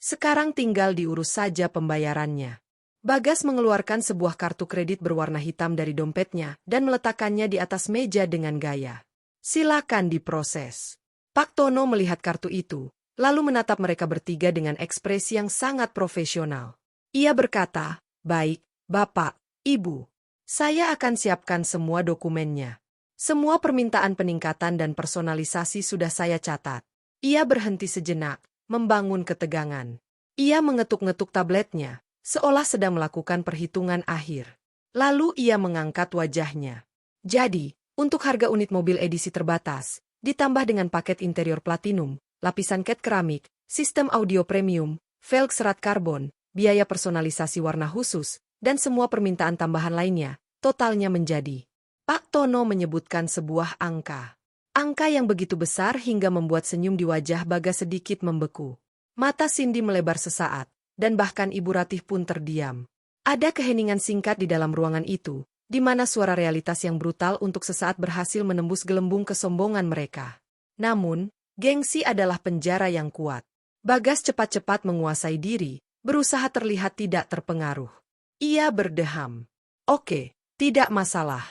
Sekarang tinggal diurus saja pembayarannya. Bagas mengeluarkan sebuah kartu kredit berwarna hitam dari dompetnya dan meletakkannya di atas meja dengan gaya. Silakan diproses. Pak Tono melihat kartu itu, lalu menatap mereka bertiga dengan ekspresi yang sangat profesional. Ia berkata, "Baik, Bapak, Ibu. Saya akan siapkan semua dokumennya. Semua permintaan peningkatan dan personalisasi sudah saya catat." Ia berhenti sejenak, membangun ketegangan. Ia mengetuk-ngetuk tabletnya, seolah sedang melakukan perhitungan akhir. Lalu ia mengangkat wajahnya. Jadi, untuk harga unit mobil edisi terbatas, ditambah dengan paket interior platinum, lapisan cat keramik, sistem audio premium, velg serat karbon, biaya personalisasi warna khusus, dan semua permintaan tambahan lainnya, totalnya menjadi. Pak Tono menyebutkan sebuah angka. Angka yang begitu besar hingga membuat senyum di wajah Bagas sedikit membeku. Mata Cindy melebar sesaat, dan bahkan Ibu Ratih pun terdiam. Ada keheningan singkat di dalam ruangan itu, di mana suara realitas yang brutal untuk sesaat berhasil menembus gelembung kesombongan mereka. Namun, gengsi adalah penjara yang kuat. Bagas cepat-cepat menguasai diri, berusaha terlihat tidak terpengaruh. Ia berdeham. Oke, tidak masalah.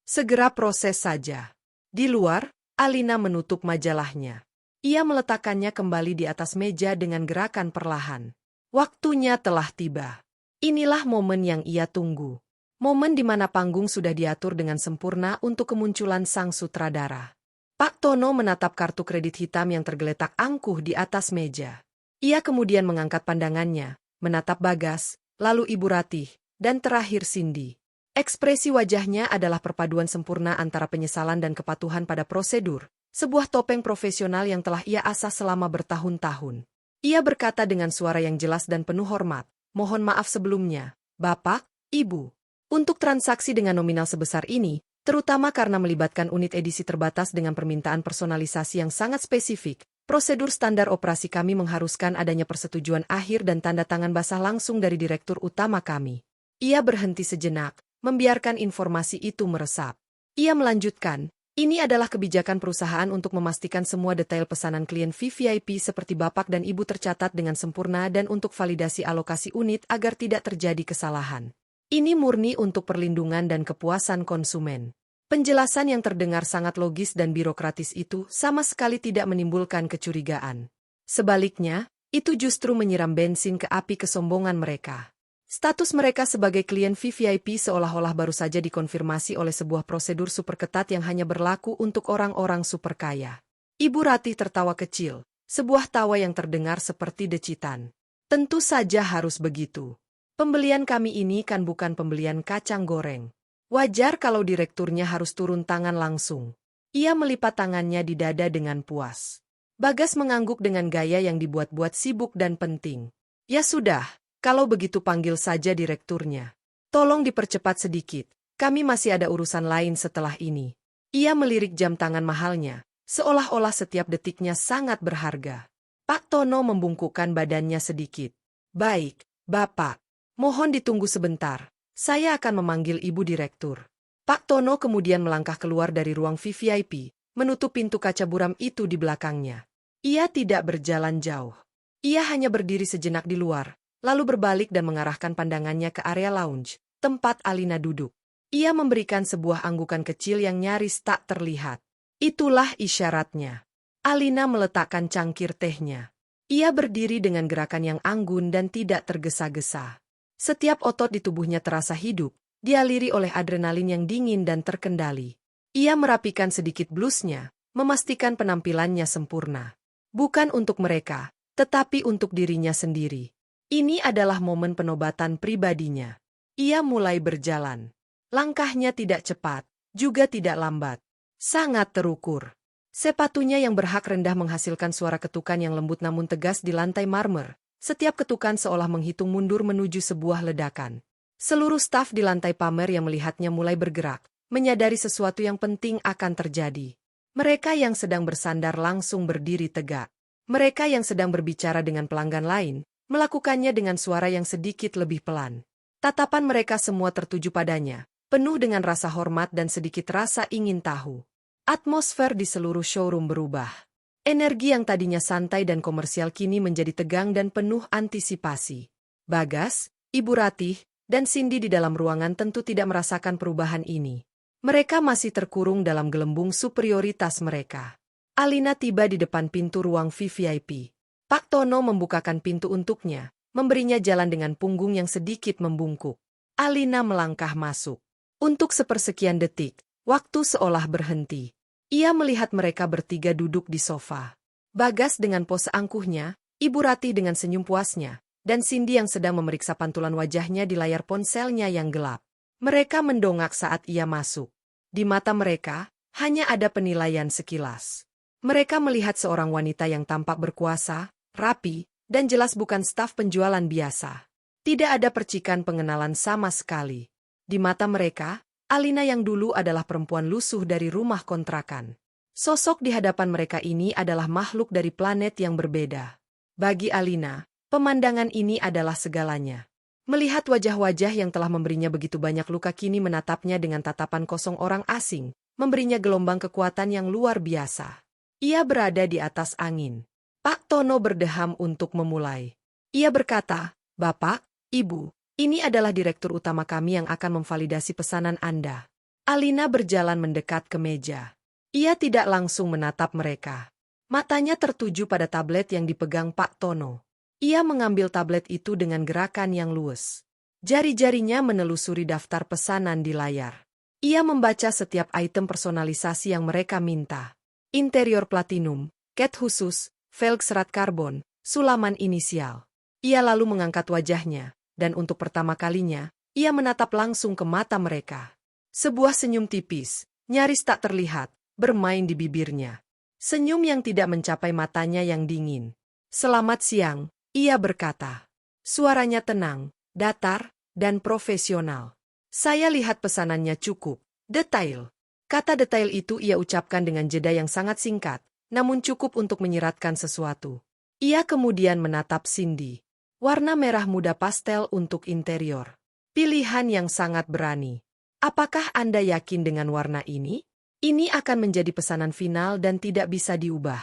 Segera proses saja. Di luar, Alina menutup majalahnya. Ia meletakkannya kembali di atas meja dengan gerakan perlahan. Waktunya telah tiba. Inilah momen yang ia tunggu. Momen di mana panggung sudah diatur dengan sempurna untuk kemunculan sang sutradara. Pak Tono menatap kartu kredit hitam yang tergeletak angkuh di atas meja. Ia kemudian mengangkat pandangannya, menatap Bagas, lalu Ibu Ratih, dan terakhir Cindy. Ekspresi wajahnya adalah perpaduan sempurna antara penyesalan dan kepatuhan pada prosedur, sebuah topeng profesional yang telah ia asah selama bertahun-tahun. Ia berkata dengan suara yang jelas dan penuh hormat, "Mohon maaf sebelumnya, Bapak, Ibu. Untuk transaksi dengan nominal sebesar ini, terutama karena melibatkan unit edisi terbatas dengan permintaan personalisasi yang sangat spesifik, prosedur standar operasi kami mengharuskan adanya persetujuan akhir dan tanda tangan basah langsung dari Direktur Utama kami." Ia berhenti sejenak, membiarkan informasi itu meresap. Ia melanjutkan, Ini adalah kebijakan perusahaan untuk memastikan semua detail pesanan klien VVIP seperti Bapak dan Ibu tercatat dengan sempurna dan untuk validasi alokasi unit agar tidak terjadi kesalahan. Ini murni untuk perlindungan dan kepuasan konsumen. Penjelasan yang terdengar sangat logis dan birokratis itu sama sekali tidak menimbulkan kecurigaan. Sebaliknya, itu justru menyiram bensin ke api kesombongan mereka. Status mereka sebagai klien VVIP seolah-olah baru saja dikonfirmasi oleh sebuah prosedur super ketat yang hanya berlaku untuk orang-orang super kaya. Ibu Ratih tertawa kecil, sebuah tawa yang terdengar seperti decitan. Tentu saja harus begitu. Pembelian kami ini kan bukan pembelian kacang goreng. Wajar kalau direkturnya harus turun tangan langsung. Ia melipat tangannya di dada dengan puas. Bagas mengangguk dengan gaya yang dibuat-buat sibuk dan penting. Ya sudah. Kalau begitu panggil saja direkturnya. Tolong dipercepat sedikit, kami masih ada urusan lain setelah ini. Ia melirik jam tangan mahalnya, seolah-olah setiap detiknya sangat berharga. Pak Tono membungkukkan badannya sedikit. Baik, Bapak. Mohon ditunggu sebentar, saya akan memanggil Ibu Direktur. Pak Tono kemudian melangkah keluar dari ruang VVIP, menutup pintu kaca buram itu di belakangnya. Ia tidak berjalan jauh. Ia hanya berdiri sejenak di luar, lalu berbalik dan mengarahkan pandangannya ke area lounge, tempat Alina duduk. Ia memberikan sebuah anggukan kecil yang nyaris tak terlihat. Itulah isyaratnya. Alina meletakkan cangkir tehnya. Ia berdiri dengan gerakan yang anggun dan tidak tergesa-gesa. Setiap otot di tubuhnya terasa hidup, dialiri oleh adrenalin yang dingin dan terkendali. Ia merapikan sedikit blusnya, memastikan penampilannya sempurna. Bukan untuk mereka, tetapi untuk dirinya sendiri. Ini adalah momen penobatan pribadinya. Ia mulai berjalan. Langkahnya tidak cepat, juga tidak lambat. Sangat terukur. Sepatunya yang berhak rendah menghasilkan suara ketukan yang lembut namun tegas di lantai marmer. Setiap ketukan seolah menghitung mundur menuju sebuah ledakan. Seluruh staf di lantai pamer yang melihatnya mulai bergerak, menyadari sesuatu yang penting akan terjadi. Mereka yang sedang bersandar langsung berdiri tegak. Mereka yang sedang berbicara dengan pelanggan lain, melakukannya dengan suara yang sedikit lebih pelan. Tatapan mereka semua tertuju padanya, penuh dengan rasa hormat dan sedikit rasa ingin tahu. Atmosfer di seluruh showroom berubah. Energi yang tadinya santai dan komersial kini menjadi tegang dan penuh antisipasi. Bagas, Ibu Ratih, dan Cindy di dalam ruangan tentu tidak merasakan perubahan ini. Mereka masih terkurung dalam gelembung superioritas mereka. Alina tiba di depan pintu ruang VVIP. Pak Tono membukakan pintu untuknya, memberinya jalan dengan punggung yang sedikit membungkuk. Alina melangkah masuk. Untuk sepersekian detik, waktu seolah berhenti. Ia melihat mereka bertiga duduk di sofa. Bagas dengan pose angkuhnya, Ibu Ratih dengan senyum puasnya, dan Cindy yang sedang memeriksa pantulan wajahnya di layar ponselnya yang gelap. Mereka mendongak saat ia masuk. Di mata mereka, hanya ada penilaian sekilas. Mereka melihat seorang wanita yang tampak berkuasa, rapi, dan jelas bukan staf penjualan biasa. Tidak ada percikan pengenalan sama sekali. Di mata mereka, Alina yang dulu adalah perempuan lusuh dari rumah kontrakan. Sosok di hadapan mereka ini adalah makhluk dari planet yang berbeda. Bagi Alina, pemandangan ini adalah segalanya. Melihat wajah-wajah yang telah memberinya begitu banyak luka kini menatapnya dengan tatapan kosong orang asing, memberinya gelombang kekuatan yang luar biasa. Ia berada di atas angin. Pak Tono berdeham untuk memulai. Ia berkata, "Bapak, Ibu, ini adalah direktur utama kami yang akan memvalidasi pesanan Anda." Alina berjalan mendekat ke meja. Ia tidak langsung menatap mereka. Matanya tertuju pada tablet yang dipegang Pak Tono. Ia mengambil tablet itu dengan gerakan yang luwes. Jari-jarinya menelusuri daftar pesanan di layar. Ia membaca setiap item personalisasi yang mereka minta. Interior platinum, cat khusus, velg serat karbon, sulaman inisial. Ia lalu mengangkat wajahnya, dan untuk pertama kalinya, ia menatap langsung ke mata mereka. Sebuah senyum tipis, nyaris tak terlihat, bermain di bibirnya. Senyum yang tidak mencapai matanya yang dingin. "Selamat siang," ia berkata. Suaranya tenang, datar, dan profesional. "Saya lihat pesanannya cukup detail." Kata detail itu ia ucapkan dengan jeda yang sangat singkat, namun cukup untuk menyiratkan sesuatu. Ia kemudian menatap Cindy. Warna merah muda pastel untuk interior. Pilihan yang sangat berani. "Apakah Anda yakin dengan warna ini?" Ini akan menjadi pesanan final dan tidak bisa diubah.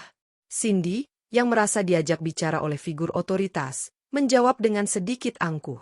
Cindy, yang merasa diajak bicara oleh figur otoritas, menjawab dengan sedikit angkuh.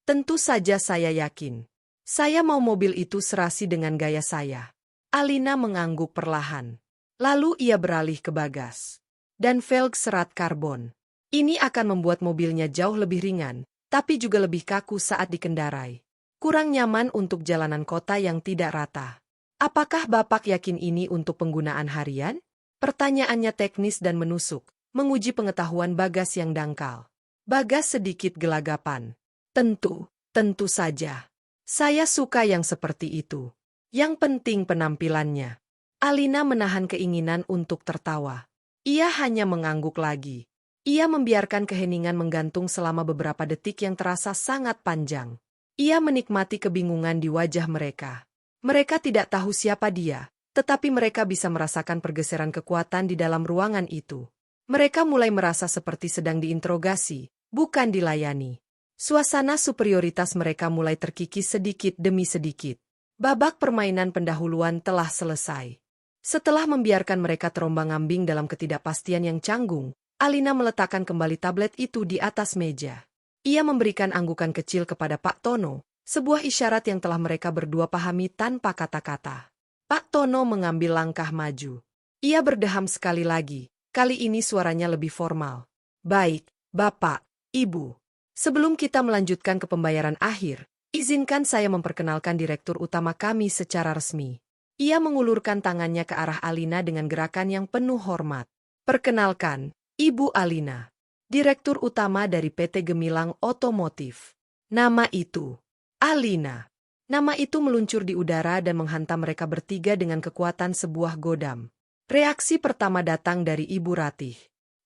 Tentu saja saya yakin. Saya mau mobil itu serasi dengan gaya saya. Alina mengangguk perlahan. Lalu ia beralih ke Bagas. Dan velg serat karbon. Ini akan membuat mobilnya jauh lebih ringan, tapi juga lebih kaku saat dikendarai. Kurang nyaman untuk jalanan kota yang tidak rata. Apakah Bapak yakin ini untuk penggunaan harian? Pertanyaannya teknis dan menusuk, menguji pengetahuan Bagas yang dangkal. Bagas sedikit gelagapan. Tentu saja. Saya suka yang seperti itu. Yang penting penampilannya. Alina menahan keinginan untuk tertawa. Ia hanya mengangguk lagi. Ia membiarkan keheningan menggantung selama beberapa detik yang terasa sangat panjang. Ia menikmati kebingungan di wajah mereka. Mereka tidak tahu siapa dia, tetapi mereka bisa merasakan pergeseran kekuatan di dalam ruangan itu. Mereka mulai merasa seperti sedang diinterogasi, bukan dilayani. Suasana superioritas mereka mulai terkikis sedikit demi sedikit. Babak permainan pendahuluan telah selesai. Setelah membiarkan mereka terombang-ambing dalam ketidakpastian yang canggung, Alina meletakkan kembali tablet itu di atas meja. Ia memberikan anggukan kecil kepada Pak Tono, sebuah isyarat yang telah mereka berdua pahami tanpa kata-kata. Pak Tono mengambil langkah maju. Ia berdeham sekali lagi, kali ini suaranya lebih formal. Baik, Bapak, Ibu. Sebelum kita melanjutkan ke pembayaran akhir, izinkan saya memperkenalkan direktur utama kami secara resmi. Ia mengulurkan tangannya ke arah Alina dengan gerakan yang penuh hormat. Perkenalkan, Ibu Alina, direktur utama dari PT Gemilang Otomotif. Nama itu Alina. Nama itu meluncur di udara dan menghantam mereka bertiga dengan kekuatan sebuah godam. Reaksi pertama datang dari Ibu Ratih.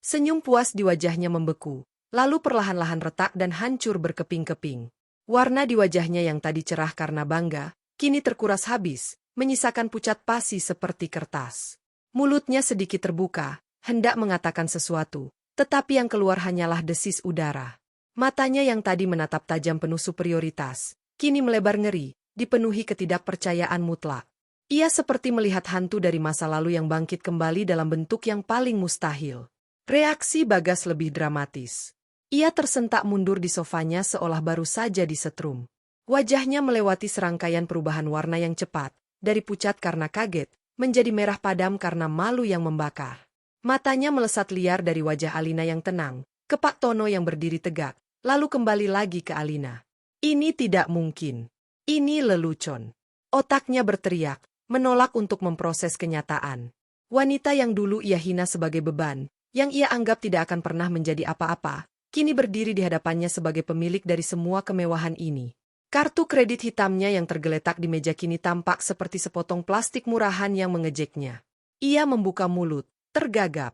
Senyum puas di wajahnya membeku, lalu perlahan-lahan retak dan hancur berkeping-keping. Warna di wajahnya yang tadi cerah karena bangga, kini terkuras habis, menyisakan pucat pasi seperti kertas. Mulutnya sedikit terbuka, hendak mengatakan sesuatu, tetapi yang keluar hanyalah desis udara. Matanya yang tadi menatap tajam penuh superioritas, kini melebar ngeri, dipenuhi ketidakpercayaan mutlak. Ia seperti melihat hantu dari masa lalu yang bangkit kembali dalam bentuk yang paling mustahil. Reaksi Bagas lebih dramatis. Ia tersentak mundur di sofanya seolah baru saja disetrum. Wajahnya melewati serangkaian perubahan warna yang cepat, dari pucat karena kaget, menjadi merah padam karena malu yang membakar. Matanya melesat liar dari wajah Alina yang tenang, ke Pak Tono yang berdiri tegak, lalu kembali lagi ke Alina. Ini tidak mungkin. Ini lelucon. Otaknya berteriak, menolak untuk memproses kenyataan. Wanita yang dulu ia hina sebagai beban, yang ia anggap tidak akan pernah menjadi apa-apa, kini berdiri di hadapannya sebagai pemilik dari semua kemewahan ini. Kartu kredit hitamnya yang tergeletak di meja kini tampak seperti sepotong plastik murahan yang mengejeknya. Ia membuka mulut, tergagap.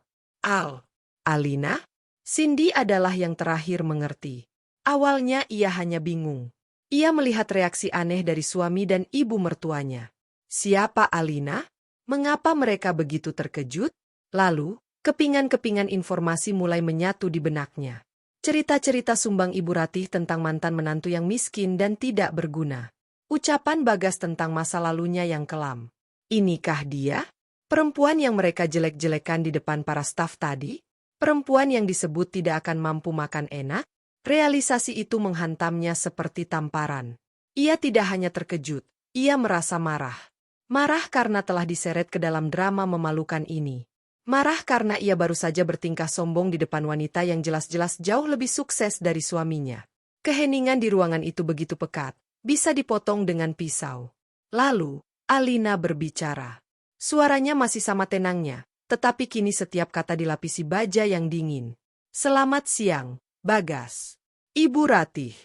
Alina? Cindy adalah yang terakhir mengerti. Awalnya ia hanya bingung. Ia melihat reaksi aneh dari suami dan ibu mertuanya. Siapa Alina? Mengapa mereka begitu terkejut? Lalu, kepingan-kepingan informasi mulai menyatu di benaknya. Cerita-cerita sumbang Ibu Ratih tentang mantan menantu yang miskin dan tidak berguna. Ucapan Bagas tentang masa lalunya yang kelam. Inikah dia? Perempuan yang mereka jelek-jelekan di depan para staf tadi? Perempuan yang disebut tidak akan mampu makan enak? Realisasi itu menghantamnya seperti tamparan. Ia tidak hanya terkejut, ia merasa marah. Marah karena telah diseret ke dalam drama memalukan ini. Marah karena ia baru saja bertingkah sombong di depan wanita yang jelas-jelas jauh lebih sukses dari suaminya. Keheningan di ruangan itu begitu pekat, bisa dipotong dengan pisau. Lalu, Alina berbicara. Suaranya masih sama tenangnya, tetapi kini setiap kata dilapisi baja yang dingin. Selamat siang, Bagas. Ibu Ratih.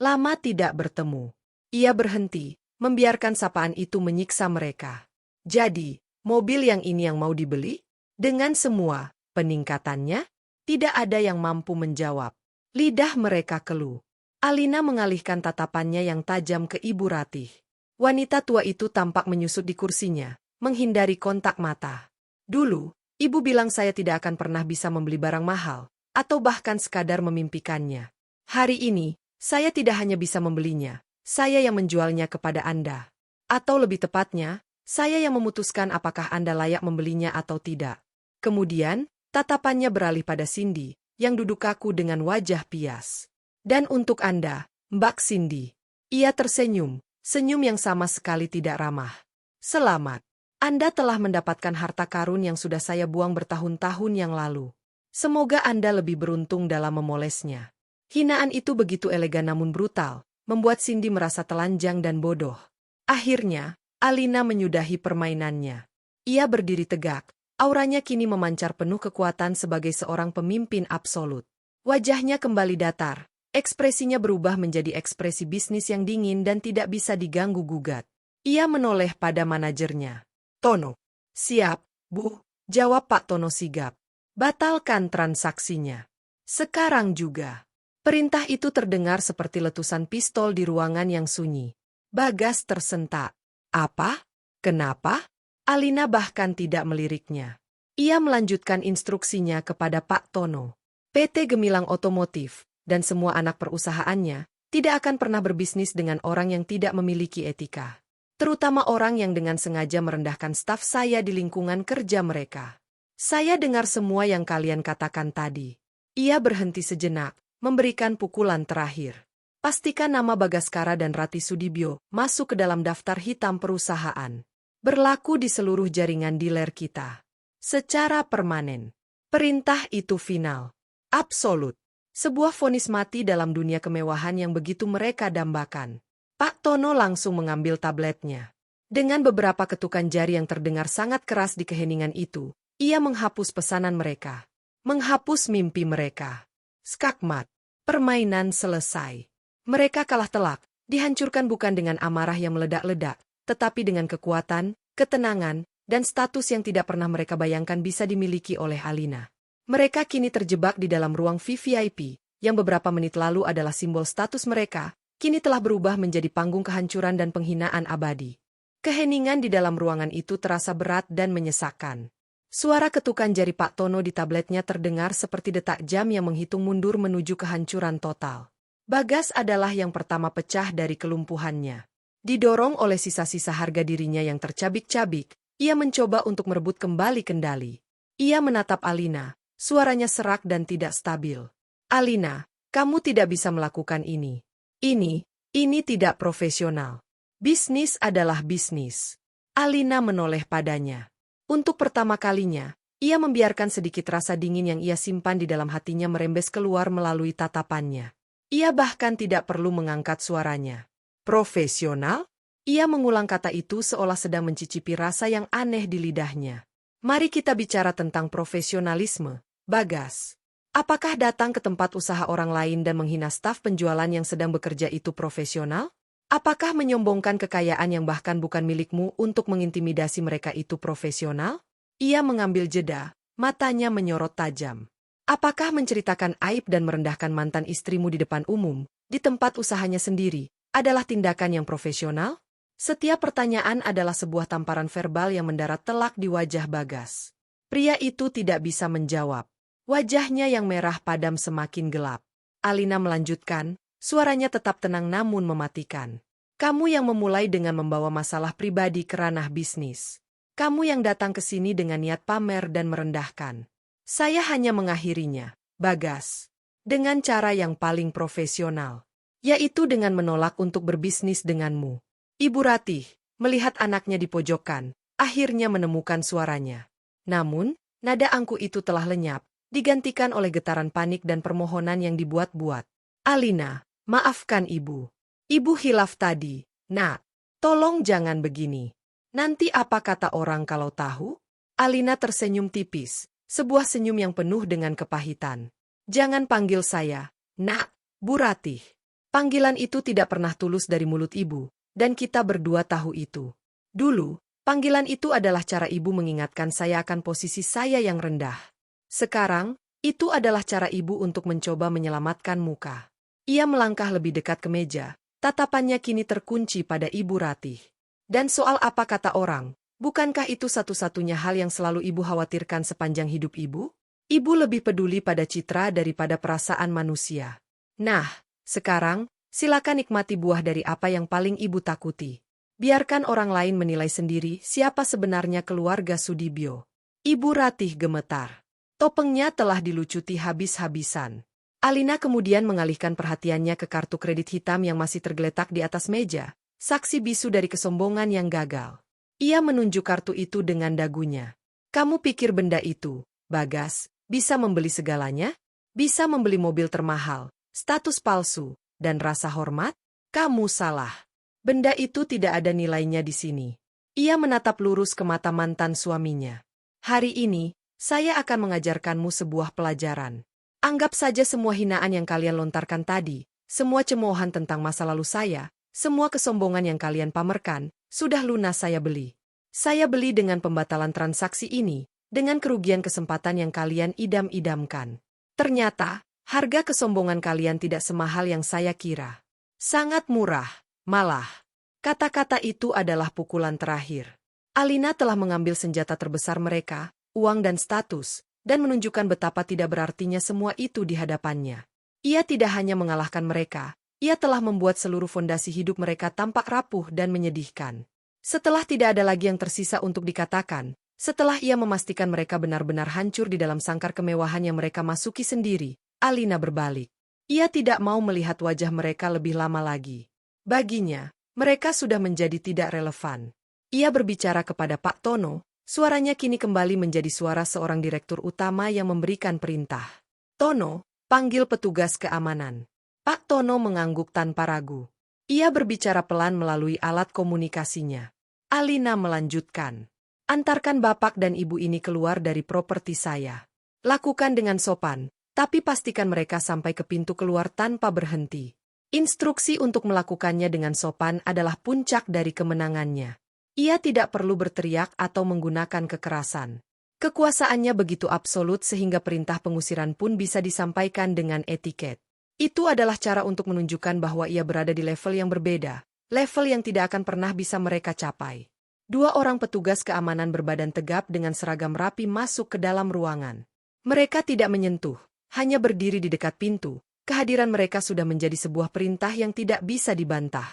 Lama tidak bertemu. Ia berhenti, membiarkan sapaan itu menyiksa mereka. Jadi, mobil yang ini yang mau dibeli? Dengan semua peningkatannya, tidak ada yang mampu menjawab. Lidah mereka keluh. Alina mengalihkan tatapannya yang tajam ke Ibu Ratih. Wanita tua itu tampak menyusut di kursinya, menghindari kontak mata. Dulu, ibu bilang saya tidak akan pernah bisa membeli barang mahal, atau bahkan sekadar memimpikannya. Hari ini, saya tidak hanya bisa membelinya, saya yang menjualnya kepada Anda. Atau lebih tepatnya, Saya yang memutuskan apakah Anda layak membelinya atau tidak. Kemudian, tatapannya beralih pada Cindy, yang duduk kaku dengan wajah pias. Dan untuk Anda, Mbak Cindy. Ia tersenyum, senyum yang sama sekali tidak ramah. Selamat. Anda telah mendapatkan harta karun yang sudah saya buang bertahun-tahun yang lalu. Semoga Anda lebih beruntung dalam memolesnya. Hinaan itu begitu elegan namun brutal, membuat Cindy merasa telanjang dan bodoh. Akhirnya, Alina menyudahi permainannya. Ia berdiri tegak, auranya kini memancar penuh kekuatan sebagai seorang pemimpin absolut. Wajahnya kembali datar, ekspresinya berubah menjadi ekspresi bisnis yang dingin dan tidak bisa diganggu-gugat. Ia menoleh pada manajernya. Tono. Siap, Bu, jawab Pak Tono sigap. Batalkan transaksinya. Sekarang juga. Perintah itu terdengar seperti letusan pistol di ruangan yang sunyi. Bagas tersentak. Apa? Kenapa? Alina bahkan tidak meliriknya. Ia melanjutkan instruksinya kepada Pak Tono. PT Gemilang Otomotif, dan semua anak perusahaannya, tidak akan pernah berbisnis dengan orang yang tidak memiliki etika. Terutama orang yang dengan sengaja merendahkan staf saya di lingkungan kerja mereka. Saya dengar semua yang kalian katakan tadi. Ia berhenti sejenak, memberikan pukulan terakhir. Pastikan nama Bagaskara dan Rati Sudibyo masuk ke dalam daftar hitam perusahaan. Berlaku di seluruh jaringan dealer kita. Secara permanen. Perintah itu final. Absolut. Sebuah vonis mati dalam dunia kemewahan yang begitu mereka dambakan. Pak Tono langsung mengambil tabletnya. Dengan beberapa ketukan jari yang terdengar sangat keras di keheningan itu, ia menghapus pesanan mereka. Menghapus mimpi mereka. Skakmat. Permainan selesai. Mereka kalah telak, dihancurkan bukan dengan amarah yang meledak-ledak, tetapi dengan kekuatan, ketenangan, dan status yang tidak pernah mereka bayangkan bisa dimiliki oleh Alina. Mereka kini terjebak di dalam ruang VVIP, yang beberapa menit lalu adalah simbol status mereka, kini telah berubah menjadi panggung kehancuran dan penghinaan abadi. Keheningan di dalam ruangan itu terasa berat dan menyesakkan. Suara ketukan jari Pak Tono di tabletnya terdengar seperti detak jam yang menghitung mundur menuju kehancuran total. Bagas adalah yang pertama pecah dari kelumpuhannya. Didorong oleh sisa-sisa harga dirinya yang tercabik-cabik, ia mencoba untuk merebut kembali kendali. Ia menatap Alina, suaranya serak dan tidak stabil. Alina, kamu tidak bisa melakukan ini. Ini tidak profesional. Bisnis adalah bisnis. Alina menoleh padanya. Untuk pertama kalinya, ia membiarkan sedikit rasa dingin yang ia simpan di dalam hatinya merembes keluar melalui tatapannya. Ia bahkan tidak perlu mengangkat suaranya. Profesional? Ia mengulang kata itu seolah sedang mencicipi rasa yang aneh di lidahnya. Mari kita bicara tentang profesionalisme, Bagas. Apakah datang ke tempat usaha orang lain dan menghina staf penjualan yang sedang bekerja itu profesional? Apakah menyombongkan kekayaan yang bahkan bukan milikmu untuk mengintimidasi mereka itu profesional? Ia mengambil jeda, matanya menyorot tajam. Apakah menceritakan aib dan merendahkan mantan istrimu di depan umum, di tempat usahanya sendiri, adalah tindakan yang profesional? Setiap pertanyaan adalah sebuah tamparan verbal yang mendarat telak di wajah Bagas. Pria itu tidak bisa menjawab. Wajahnya yang merah padam semakin gelap. Alina melanjutkan, suaranya tetap tenang namun mematikan. Kamu yang memulai dengan membawa masalah pribadi ke ranah bisnis. Kamu yang datang ke sini dengan niat pamer dan merendahkan. Saya hanya mengakhirinya, Bagas. Dengan cara yang paling profesional. Yaitu dengan menolak untuk berbisnis denganmu. Ibu Ratih, melihat anaknya di pojokan, akhirnya menemukan suaranya. Namun, nada angku itu telah lenyap, digantikan oleh getaran panik dan permohonan yang dibuat-buat. Alina, maafkan ibu. Ibu hilaf tadi, nak. Tolong jangan begini. Nanti apa kata orang kalau tahu? Alina tersenyum tipis, sebuah senyum yang penuh dengan kepahitan. Jangan panggil saya, nak, Bu Ratih. Panggilan itu tidak pernah tulus dari mulut ibu, dan kita berdua tahu itu. Dulu, panggilan itu adalah cara ibu mengingatkan saya akan posisi saya yang rendah. Sekarang, itu adalah cara ibu untuk mencoba menyelamatkan muka. Ia melangkah lebih dekat ke meja, tatapannya kini terkunci pada Ibu Ratih. Dan soal apa kata orang, bukankah itu satu-satunya hal yang selalu ibu khawatirkan sepanjang hidup ibu? Ibu lebih peduli pada citra daripada perasaan manusia. Nah, sekarang, silakan nikmati buah dari apa yang paling ibu takuti. Biarkan orang lain menilai sendiri siapa sebenarnya keluarga Sudibyo. Ibu Ratih gemetar. Topengnya telah dilucuti habis-habisan. Alina kemudian mengalihkan perhatiannya ke kartu kredit hitam yang masih tergeletak di atas meja, saksi bisu dari kesombongan yang gagal. Ia menunjuk kartu itu dengan dagunya. Kamu pikir benda itu, Bagas, bisa membeli segalanya? Bisa membeli mobil termahal, status palsu, dan rasa hormat? Kamu salah. Benda itu tidak ada nilainya di sini. Ia menatap lurus ke mata mantan suaminya. Hari ini, saya akan mengajarkanmu sebuah pelajaran. Anggap saja semua hinaan yang kalian lontarkan tadi, semua cemoohan tentang masa lalu saya, semua kesombongan yang kalian pamerkan, sudah lunas saya beli. Saya beli dengan pembatalan transaksi ini, dengan kerugian kesempatan yang kalian idam-idamkan. Ternyata, harga kesombongan kalian tidak semahal yang saya kira. Sangat murah. Malah, kata-kata itu adalah pukulan terakhir. Alina telah mengambil senjata terbesar mereka, uang dan status, dan menunjukkan betapa tidak berartinya semua itu di hadapannya. Ia tidak hanya mengalahkan mereka, ia telah membuat seluruh fondasi hidup mereka tampak rapuh dan menyedihkan. Setelah tidak ada lagi yang tersisa untuk dikatakan, setelah ia memastikan mereka benar-benar hancur di dalam sangkar kemewahan yang mereka masuki sendiri, Alina berbalik. Ia tidak mau melihat wajah mereka lebih lama lagi. Baginya, mereka sudah menjadi tidak relevan. Ia berbicara kepada Pak Tono, suaranya kini kembali menjadi suara seorang direktur utama yang memberikan perintah. Tono, panggil petugas keamanan. Pak Tono mengangguk tanpa ragu. Ia berbicara pelan melalui alat komunikasinya. Alina melanjutkan. Antarkan bapak dan ibu ini keluar dari properti saya. Lakukan dengan sopan, tapi pastikan mereka sampai ke pintu keluar tanpa berhenti. Instruksi untuk melakukannya dengan sopan adalah puncak dari kemenangannya. Ia tidak perlu berteriak atau menggunakan kekerasan. Kekuasaannya begitu absolut sehingga perintah pengusiran pun bisa disampaikan dengan etiket. Itu adalah cara untuk menunjukkan bahwa ia berada di level yang berbeda, level yang tidak akan pernah bisa mereka capai. Dua orang petugas keamanan berbadan tegap dengan seragam rapi masuk ke dalam ruangan. Mereka tidak menyentuh, hanya berdiri di dekat pintu. Kehadiran mereka sudah menjadi sebuah perintah yang tidak bisa dibantah.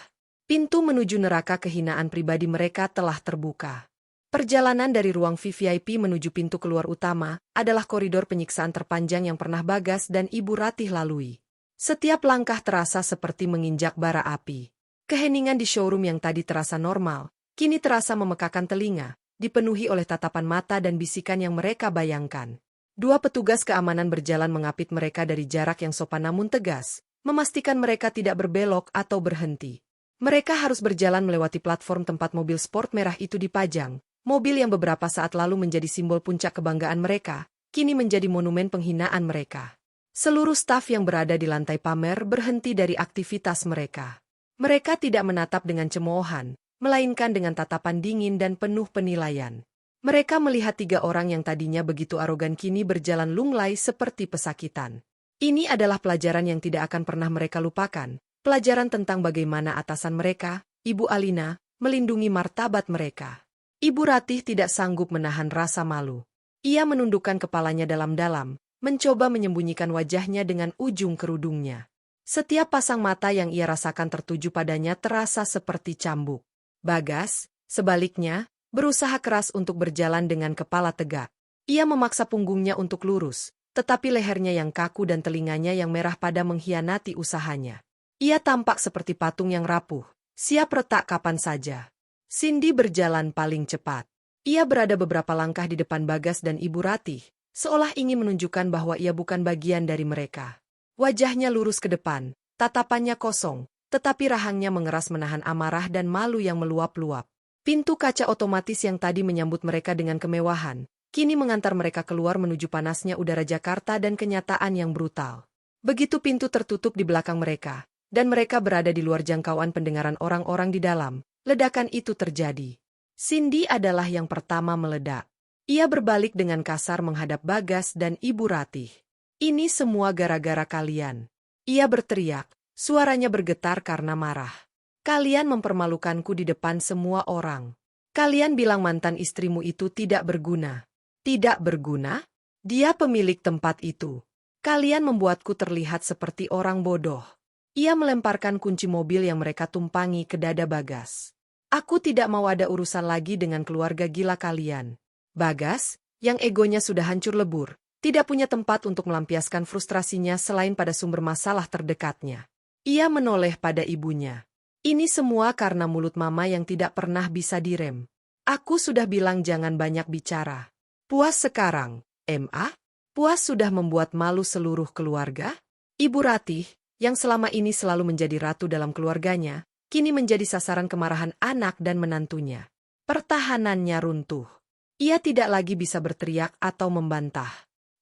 Pintu menuju neraka kehinaan pribadi mereka telah terbuka. Perjalanan dari ruang VVIP menuju pintu keluar utama adalah koridor penyiksaan terpanjang yang pernah Bagas dan Ibu Ratih lalui. Setiap langkah terasa seperti menginjak bara api. Keheningan di showroom yang tadi terasa normal, kini terasa memekakan telinga, dipenuhi oleh tatapan mata dan bisikan yang mereka bayangkan. Dua petugas keamanan berjalan mengapit mereka dari jarak yang sopan namun tegas, memastikan mereka tidak berbelok atau berhenti. Mereka harus berjalan melewati platform tempat mobil sport merah itu dipajang, mobil yang beberapa saat lalu menjadi simbol puncak kebanggaan mereka, kini menjadi monumen penghinaan mereka. Seluruh staf yang berada di lantai pamer berhenti dari aktivitas mereka. Mereka tidak menatap dengan cemoohan, melainkan dengan tatapan dingin dan penuh penilaian. Mereka melihat tiga orang yang tadinya begitu arogan kini berjalan lunglai seperti pesakitan. Ini adalah pelajaran yang tidak akan pernah mereka lupakan, pelajaran tentang bagaimana atasan mereka, Ibu Alina, melindungi martabat mereka. Ibu Ratih tidak sanggup menahan rasa malu. Ia menundukkan kepalanya dalam-dalam, mencoba menyembunyikan wajahnya dengan ujung kerudungnya. Setiap pasang mata yang ia rasakan tertuju padanya terasa seperti cambuk. Bagas, sebaliknya, berusaha keras untuk berjalan dengan kepala tegak. Ia memaksa punggungnya untuk lurus, tetapi lehernya yang kaku dan telinganya yang merah pada mengkhianati usahanya. Ia tampak seperti patung yang rapuh, siap retak kapan saja. Cindy berjalan paling cepat. Ia berada beberapa langkah di depan Bagas dan Ibu Ratih, seolah ingin menunjukkan bahwa ia bukan bagian dari mereka. Wajahnya lurus ke depan, tatapannya kosong, tetapi rahangnya mengeras menahan amarah dan malu yang meluap-luap. Pintu kaca otomatis yang tadi menyambut mereka dengan kemewahan, kini mengantar mereka keluar menuju panasnya udara Jakarta dan kenyataan yang brutal. Begitu pintu tertutup di belakang mereka, dan mereka berada di luar jangkauan pendengaran orang-orang di dalam, ledakan itu terjadi. Cindy adalah yang pertama meledak. Ia berbalik dengan kasar menghadap Bagas dan Ibu Ratih. Ini semua gara-gara kalian. Ia berteriak, suaranya bergetar karena marah. Kalian mempermalukanku di depan semua orang. Kalian bilang mantan istrimu itu tidak berguna. Tidak berguna? Dia pemilik tempat itu. Kalian membuatku terlihat seperti orang bodoh. Ia melemparkan kunci mobil yang mereka tumpangi ke dada Bagas. Aku tidak mau ada urusan lagi dengan keluarga gila kalian. Bagas, yang egonya sudah hancur lebur, tidak punya tempat untuk melampiaskan frustrasinya selain pada sumber masalah terdekatnya. Ia menoleh pada ibunya. Ini semua karena mulut mama yang tidak pernah bisa direm. Aku sudah bilang jangan banyak bicara. Puas sekarang, Ma? Puas sudah membuat malu seluruh keluarga? Ibu Ratih, yang selama ini selalu menjadi ratu dalam keluarganya, kini menjadi sasaran kemarahan anak dan menantunya. Pertahanannya runtuh. Ia tidak lagi bisa berteriak atau membantah.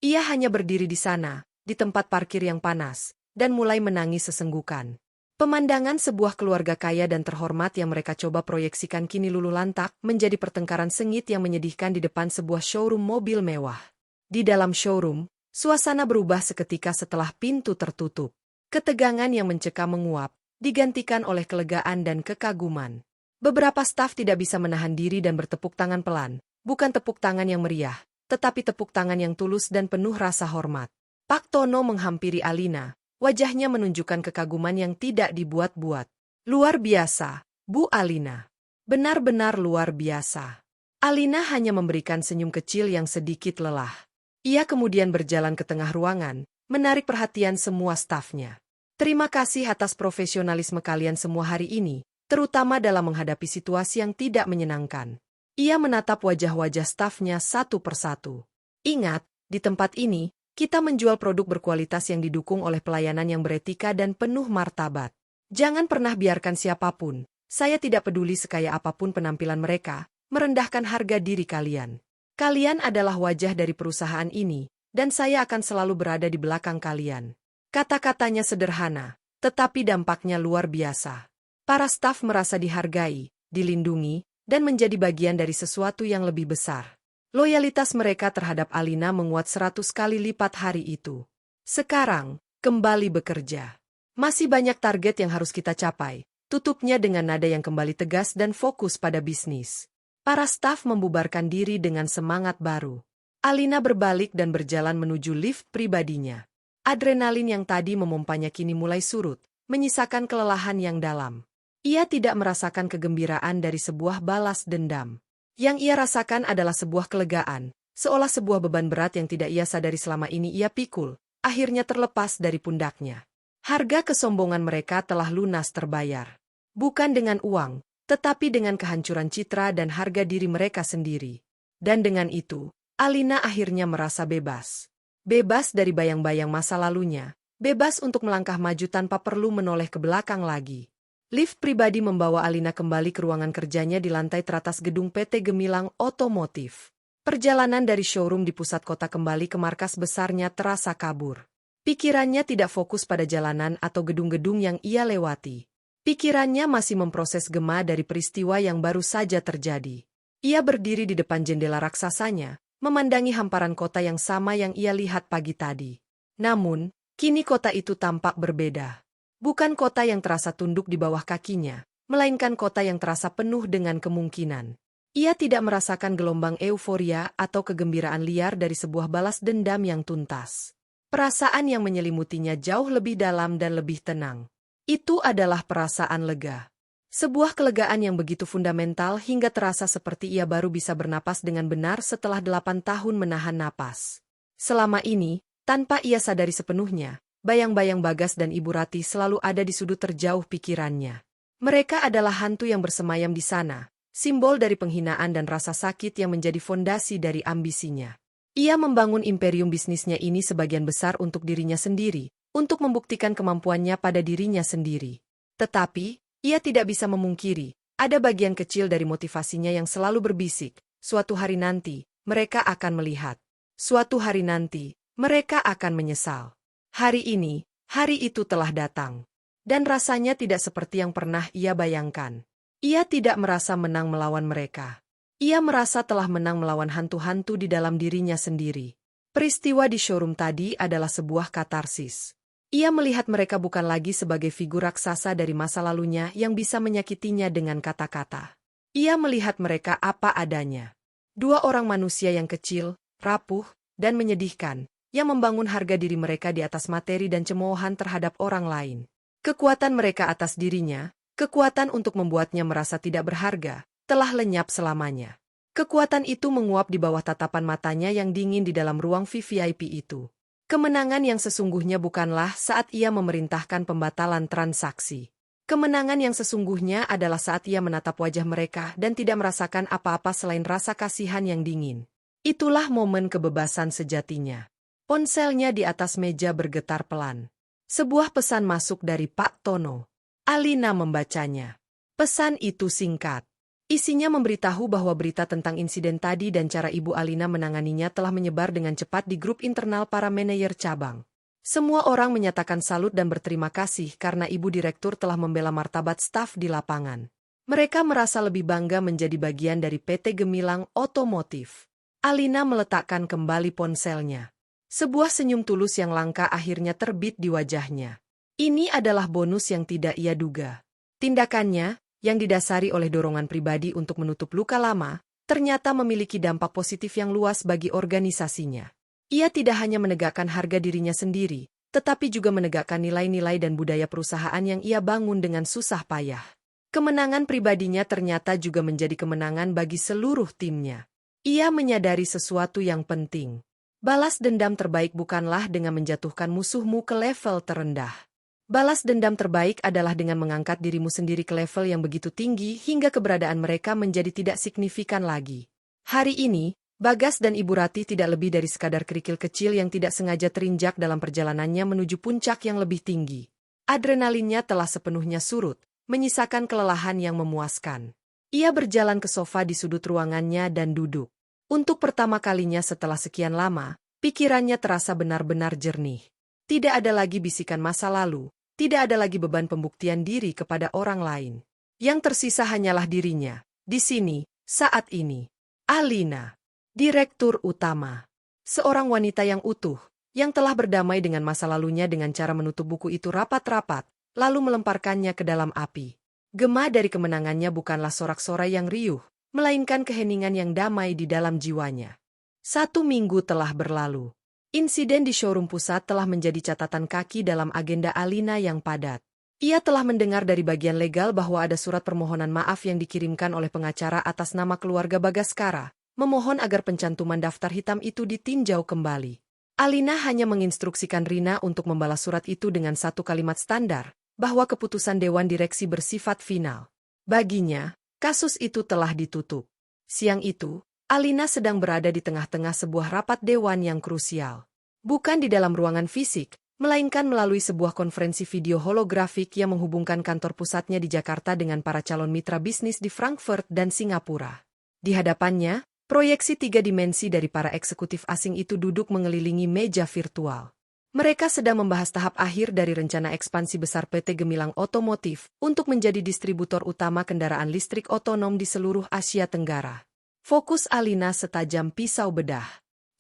Ia hanya berdiri di sana, di tempat parkir yang panas, dan mulai menangis sesenggukan. Pemandangan sebuah keluarga kaya dan terhormat yang mereka coba proyeksikan kini luluh lantak menjadi pertengkaran sengit yang menyedihkan di depan sebuah showroom mobil mewah. Di dalam showroom, suasana berubah seketika setelah pintu tertutup. Ketegangan yang mencekam menguap, digantikan oleh kelegaan dan kekaguman. Beberapa staf tidak bisa menahan diri dan bertepuk tangan pelan, bukan tepuk tangan yang meriah, tetapi tepuk tangan yang tulus dan penuh rasa hormat. Pak Tono menghampiri Alina, wajahnya menunjukkan kekaguman yang tidak dibuat-buat. Luar biasa, Bu Alina. Benar-benar luar biasa. Alina hanya memberikan senyum kecil yang sedikit lelah. Ia kemudian berjalan ke tengah ruangan, menarik perhatian semua stafnya. Terima kasih atas profesionalisme kalian semua hari ini, terutama dalam menghadapi situasi yang tidak menyenangkan. Ia menatap wajah-wajah stafnya satu persatu. Ingat, di tempat ini, kita menjual produk berkualitas yang didukung oleh pelayanan yang beretika dan penuh martabat. Jangan pernah biarkan siapapun, saya tidak peduli sekaya apapun penampilan mereka, merendahkan harga diri kalian. Kalian adalah wajah dari perusahaan ini, dan saya akan selalu berada di belakang kalian. Kata-katanya sederhana, tetapi dampaknya luar biasa. Para staf merasa dihargai, dilindungi, dan menjadi bagian dari sesuatu yang lebih besar. Loyalitas mereka terhadap Alina menguat 100 kali lipat hari itu. Sekarang, kembali bekerja. Masih banyak target yang harus kita capai, tutupnya dengan nada yang kembali tegas dan fokus pada bisnis. Para staf membubarkan diri dengan semangat baru. Alina berbalik dan berjalan menuju lift pribadinya. Adrenalin yang tadi memompanya kini mulai surut, menyisakan kelelahan yang dalam. Ia tidak merasakan kegembiraan dari sebuah balas dendam. Yang ia rasakan adalah sebuah kelegaan, seolah sebuah beban berat yang tidak ia sadari selama ini ia pikul, akhirnya terlepas dari pundaknya. Harga kesombongan mereka telah lunas terbayar. Bukan dengan uang, tetapi dengan kehancuran citra dan harga diri mereka sendiri. Dan dengan itu, Alina akhirnya merasa bebas. Bebas dari bayang-bayang masa lalunya, bebas untuk melangkah maju tanpa perlu menoleh ke belakang lagi. Lift pribadi membawa Alina kembali ke ruangan kerjanya di lantai teratas gedung PT Gemilang Otomotif. Perjalanan dari showroom di pusat kota kembali ke markas besarnya terasa kabur. Pikirannya tidak fokus pada jalanan atau gedung-gedung yang ia lewati. Pikirannya masih memproses gema dari peristiwa yang baru saja terjadi. Ia berdiri di depan jendela raksasanya, memandangi hamparan kota yang sama yang ia lihat pagi tadi. Namun, kini kota itu tampak berbeda. Bukan kota yang terasa tunduk di bawah kakinya, melainkan kota yang terasa penuh dengan kemungkinan. Ia tidak merasakan gelombang euforia atau kegembiraan liar dari sebuah balas dendam yang tuntas. Perasaan yang menyelimutinya jauh lebih dalam dan lebih tenang. Itu adalah perasaan lega. Sebuah kelegaan yang begitu fundamental hingga terasa seperti ia baru bisa bernapas dengan benar setelah 8 tahun menahan napas. Selama ini, tanpa ia sadari sepenuhnya, bayang-bayang Bagas dan Ibu Ratih selalu ada di sudut terjauh pikirannya. Mereka adalah hantu yang bersemayam di sana, simbol dari penghinaan dan rasa sakit yang menjadi fondasi dari ambisinya. Ia membangun imperium bisnisnya ini sebagian besar untuk dirinya sendiri, untuk membuktikan kemampuannya pada dirinya sendiri. Tetapi, ia tidak bisa memungkiri, ada bagian kecil dari motivasinya yang selalu berbisik, suatu hari nanti, mereka akan melihat. Suatu hari nanti, mereka akan menyesal. Hari ini, hari itu telah datang. Dan rasanya tidak seperti yang pernah ia bayangkan. Ia tidak merasa menang melawan mereka. Ia merasa telah menang melawan hantu-hantu di dalam dirinya sendiri. Peristiwa di showroom tadi adalah sebuah katarsis. Ia melihat mereka bukan lagi sebagai figur raksasa dari masa lalunya yang bisa menyakitinya dengan kata-kata. Ia melihat mereka apa adanya. 2 orang manusia yang kecil, rapuh, dan menyedihkan, yang membangun harga diri mereka di atas materi dan cemoohan terhadap orang lain. Kekuatan mereka atas dirinya, Kekuatan untuk membuatnya merasa tidak berharga telah lenyap selamanya. Kekuatan itu menguap di bawah tatapan matanya yang dingin di dalam ruang VVIP itu. Kemenangan yang sesungguhnya bukanlah saat ia memerintahkan pembatalan transaksi. Kemenangan yang sesungguhnya adalah saat ia menatap wajah mereka dan tidak merasakan apa-apa selain rasa kasihan yang dingin. Itulah momen kebebasan sejatinya. Ponselnya di atas meja bergetar pelan. Sebuah pesan masuk dari Pak Tono. Alina membacanya. Pesan itu singkat. Isinya memberitahu bahwa berita tentang insiden tadi dan cara Ibu Alina menanganinya telah menyebar dengan cepat di grup internal para manajer cabang. Semua orang menyatakan salut dan berterima kasih karena Ibu Direktur telah membela martabat staf di lapangan. Mereka merasa lebih bangga menjadi bagian dari PT Gemilang Otomotif. Alina meletakkan kembali ponselnya. Sebuah senyum tulus yang langka akhirnya terbit di wajahnya. Ini adalah bonus yang tidak ia duga. Tindakannya, yang didasari oleh dorongan pribadi untuk menutup luka lama, ternyata memiliki dampak positif yang luas bagi organisasinya. Ia tidak hanya menegakkan harga dirinya sendiri, tetapi juga menegakkan nilai-nilai dan budaya perusahaan yang ia bangun dengan susah payah. Kemenangan pribadinya ternyata juga menjadi kemenangan bagi seluruh timnya. Ia menyadari sesuatu yang penting. Balas dendam terbaik bukanlah dengan menjatuhkan musuhmu ke level terendah. Balas dendam terbaik adalah dengan mengangkat dirimu sendiri ke level yang begitu tinggi hingga keberadaan mereka menjadi tidak signifikan lagi. Hari ini, Bagas dan Ibu Rati tidak lebih dari sekadar kerikil kecil yang tidak sengaja terinjak dalam perjalanannya menuju puncak yang lebih tinggi. Adrenalinnya telah sepenuhnya surut, menyisakan kelelahan yang memuaskan. Ia berjalan ke sofa di sudut ruangannya dan duduk. Untuk pertama kalinya setelah sekian lama, pikirannya terasa benar-benar jernih. Tidak ada lagi bisikan masa lalu. Tidak ada lagi beban pembuktian diri kepada orang lain. Yang tersisa hanyalah dirinya, di sini, saat ini. Alina, Direktur Utama. Seorang wanita yang utuh, yang telah berdamai dengan masa lalunya dengan cara menutup buku itu rapat-rapat, lalu melemparkannya ke dalam api. Gema dari kemenangannya bukanlah sorak-sorai yang riuh, melainkan keheningan yang damai di dalam jiwanya. 1 minggu telah berlalu. Insiden di showroom pusat telah menjadi catatan kaki dalam agenda Alina yang padat. Ia telah mendengar dari bagian legal bahwa ada surat permohonan maaf yang dikirimkan oleh pengacara atas nama keluarga Bagaskara, memohon agar pencantuman daftar hitam itu ditinjau kembali. Alina hanya menginstruksikan Rina untuk membalas surat itu dengan satu kalimat standar, bahwa keputusan Dewan Direksi bersifat final. Baginya, kasus itu telah ditutup. Siang itu, Alina sedang berada di tengah-tengah sebuah rapat dewan yang krusial. Bukan di dalam ruangan fisik, melainkan melalui sebuah konferensi video holografik yang menghubungkan kantor pusatnya di Jakarta dengan para calon mitra bisnis di Frankfurt dan Singapura. Di hadapannya, proyeksi 3 dimensi dari para eksekutif asing itu duduk mengelilingi meja virtual. Mereka sedang membahas tahap akhir dari rencana ekspansi besar PT Gemilang Otomotif untuk menjadi distributor utama kendaraan listrik otonom di seluruh Asia Tenggara. Fokus Alina setajam pisau bedah.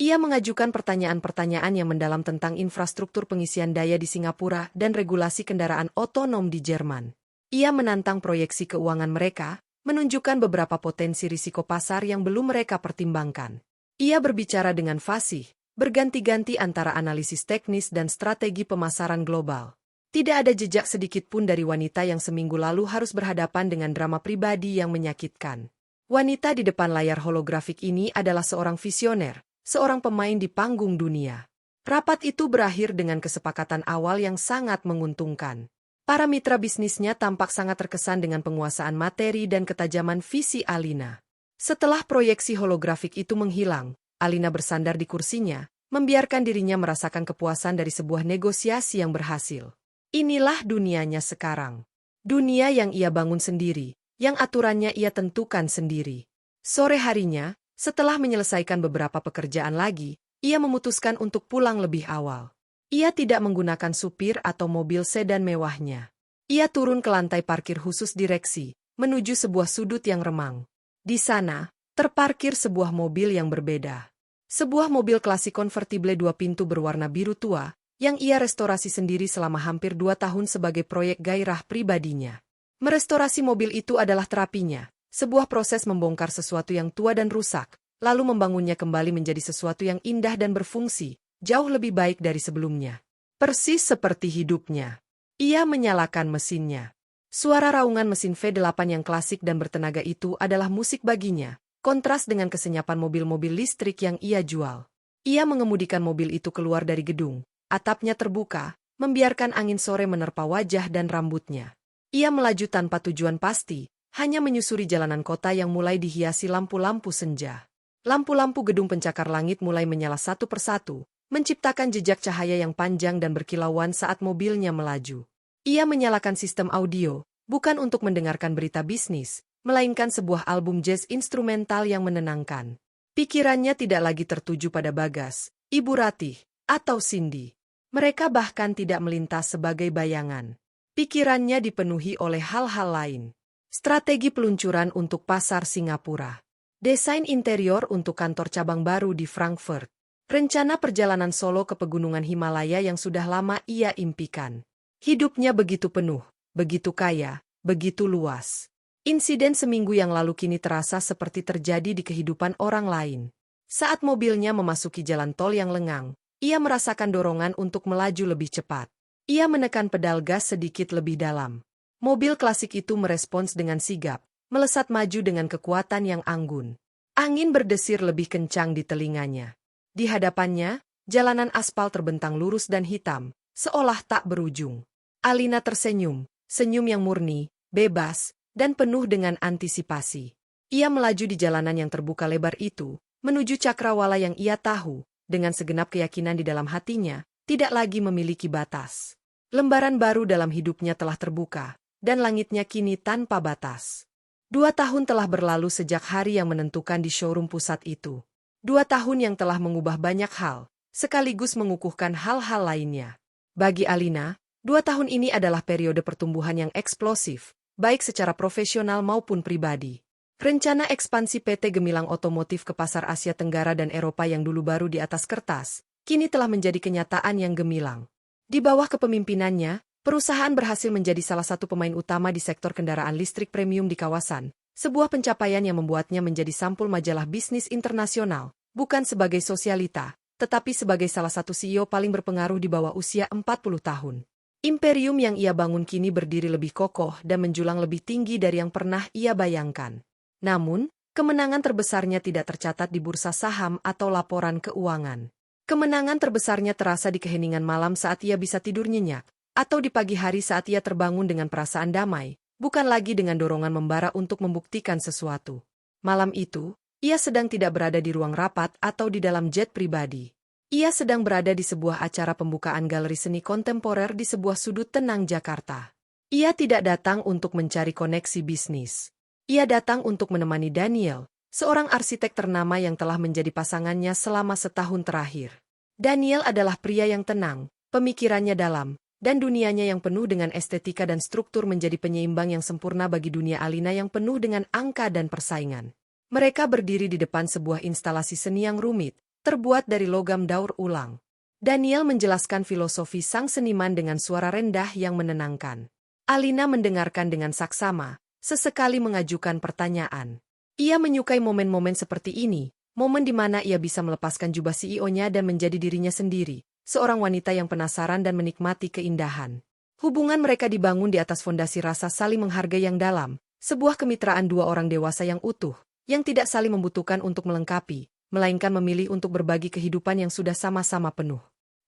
Ia mengajukan pertanyaan-pertanyaan yang mendalam tentang infrastruktur pengisian daya di Singapura dan regulasi kendaraan otonom di Jerman. Ia menantang proyeksi keuangan mereka, menunjukkan beberapa potensi risiko pasar yang belum mereka pertimbangkan. Ia berbicara dengan fasih, berganti-ganti antara analisis teknis dan strategi pemasaran global. Tidak ada jejak sedikit pun dari wanita yang seminggu lalu harus berhadapan dengan drama pribadi yang menyakitkan. Wanita di depan layar holografik ini adalah seorang visioner, seorang pemain di panggung dunia. Rapat itu berakhir dengan kesepakatan awal yang sangat menguntungkan. Para mitra bisnisnya tampak sangat terkesan dengan penguasaan materi dan ketajaman visi Alina. Setelah proyeksi holografik itu menghilang, Alina bersandar di kursinya, membiarkan dirinya merasakan kepuasan dari sebuah negosiasi yang berhasil. Inilah dunianya sekarang. Dunia yang ia bangun sendiri, yang aturannya ia tentukan sendiri. Sore harinya, setelah menyelesaikan beberapa pekerjaan lagi, ia memutuskan untuk pulang lebih awal. Ia tidak menggunakan supir atau mobil sedan mewahnya. Ia turun ke lantai parkir khusus direksi, menuju sebuah sudut yang remang. Di sana, terparkir sebuah mobil yang berbeda. Sebuah mobil klasik konvertible 2 pintu berwarna biru tua, yang ia restorasi sendiri selama hampir 2 tahun sebagai proyek gairah pribadinya. Merestorasi mobil itu adalah terapinya, sebuah proses membongkar sesuatu yang tua dan rusak, lalu membangunnya kembali menjadi sesuatu yang indah dan berfungsi, jauh lebih baik dari sebelumnya. Persis seperti hidupnya. Ia menyalakan mesinnya. Suara raungan mesin V8 yang klasik dan bertenaga itu adalah musik baginya, kontras dengan kesenyapan mobil-mobil listrik yang ia jual. Ia mengemudikan mobil itu keluar dari gedung, atapnya terbuka, membiarkan angin sore menerpa wajah dan rambutnya. Ia melaju tanpa tujuan pasti, hanya menyusuri jalanan kota yang mulai dihiasi lampu-lampu senja. Lampu-lampu gedung pencakar langit mulai menyala satu persatu, menciptakan jejak cahaya yang panjang dan berkilauan saat mobilnya melaju. Ia menyalakan sistem audio, bukan untuk mendengarkan berita bisnis, melainkan sebuah album jazz instrumental yang menenangkan. Pikirannya tidak lagi tertuju pada Bagas, Ibu Ratih, atau Cindy. Mereka bahkan tidak melintas sebagai bayangan. Pikirannya dipenuhi oleh hal-hal lain. Strategi peluncuran untuk pasar Singapura. Desain interior untuk kantor cabang baru di Frankfurt. Rencana perjalanan solo ke pegunungan Himalaya yang sudah lama ia impikan. Hidupnya begitu penuh, begitu kaya, begitu luas. Insiden seminggu yang lalu kini terasa seperti terjadi di kehidupan orang lain. Saat mobilnya memasuki jalan tol yang lengang, ia merasakan dorongan untuk melaju lebih cepat. Ia menekan pedal gas sedikit lebih dalam. Mobil klasik itu merespons dengan sigap, melesat maju dengan kekuatan yang anggun. Angin berdesir lebih kencang di telinganya. Di hadapannya, jalanan aspal terbentang lurus dan hitam, seolah tak berujung. Alina tersenyum, senyum yang murni, bebas, dan penuh dengan antisipasi. Ia melaju di jalanan yang terbuka lebar itu, menuju cakrawala yang ia tahu, dengan segenap keyakinan di dalam hatinya, tidak lagi memiliki batas. Lembaran baru dalam hidupnya telah terbuka, dan langitnya kini tanpa batas. 2 tahun telah berlalu sejak hari yang menentukan di showroom pusat itu. 2 tahun yang telah mengubah banyak hal, sekaligus mengukuhkan hal-hal lainnya. Bagi Alina, 2 tahun ini adalah periode pertumbuhan yang eksplosif, baik secara profesional maupun pribadi. Rencana ekspansi PT Gemilang Otomotif ke pasar Asia Tenggara dan Eropa yang dulu baru di atas kertas, kini telah menjadi kenyataan yang gemilang. Di bawah kepemimpinannya, perusahaan berhasil menjadi salah satu pemain utama di sektor kendaraan listrik premium di kawasan, sebuah pencapaian yang membuatnya menjadi sampul majalah bisnis internasional, bukan sebagai sosialita, tetapi sebagai salah satu CEO paling berpengaruh di bawah usia 40 tahun. Imperium yang ia bangun kini berdiri lebih kokoh dan menjulang lebih tinggi dari yang pernah ia bayangkan. Namun, kemenangan terbesarnya tidak tercatat di bursa saham atau laporan keuangan. Kemenangan terbesarnya terasa di keheningan malam saat ia bisa tidur nyenyak, atau di pagi hari saat ia terbangun dengan perasaan damai, bukan lagi dengan dorongan membara untuk membuktikan sesuatu. Malam itu, ia sedang tidak berada di ruang rapat atau di dalam jet pribadi. Ia sedang berada di sebuah acara pembukaan galeri seni kontemporer di sebuah sudut tenang Jakarta. Ia tidak datang untuk mencari koneksi bisnis. Ia datang untuk menemani Daniel, seorang arsitek ternama yang telah menjadi pasangannya selama setahun terakhir. Daniel adalah pria yang tenang, pemikirannya dalam, dan dunianya yang penuh dengan estetika dan struktur menjadi penyeimbang yang sempurna bagi dunia Alina yang penuh dengan angka dan persaingan. Mereka berdiri di depan sebuah instalasi seni yang rumit, terbuat dari logam daur ulang. Daniel menjelaskan filosofi sang seniman dengan suara rendah yang menenangkan. Alina mendengarkan dengan saksama, sesekali mengajukan pertanyaan. Ia menyukai momen-momen seperti ini, momen di mana ia bisa melepaskan jubah CEO-nya dan menjadi dirinya sendiri, seorang wanita yang penasaran dan menikmati keindahan. Hubungan mereka dibangun di atas fondasi rasa saling menghargai yang dalam, sebuah kemitraan 2 orang dewasa yang utuh, yang tidak saling membutuhkan untuk melengkapi, melainkan memilih untuk berbagi kehidupan yang sudah sama-sama penuh.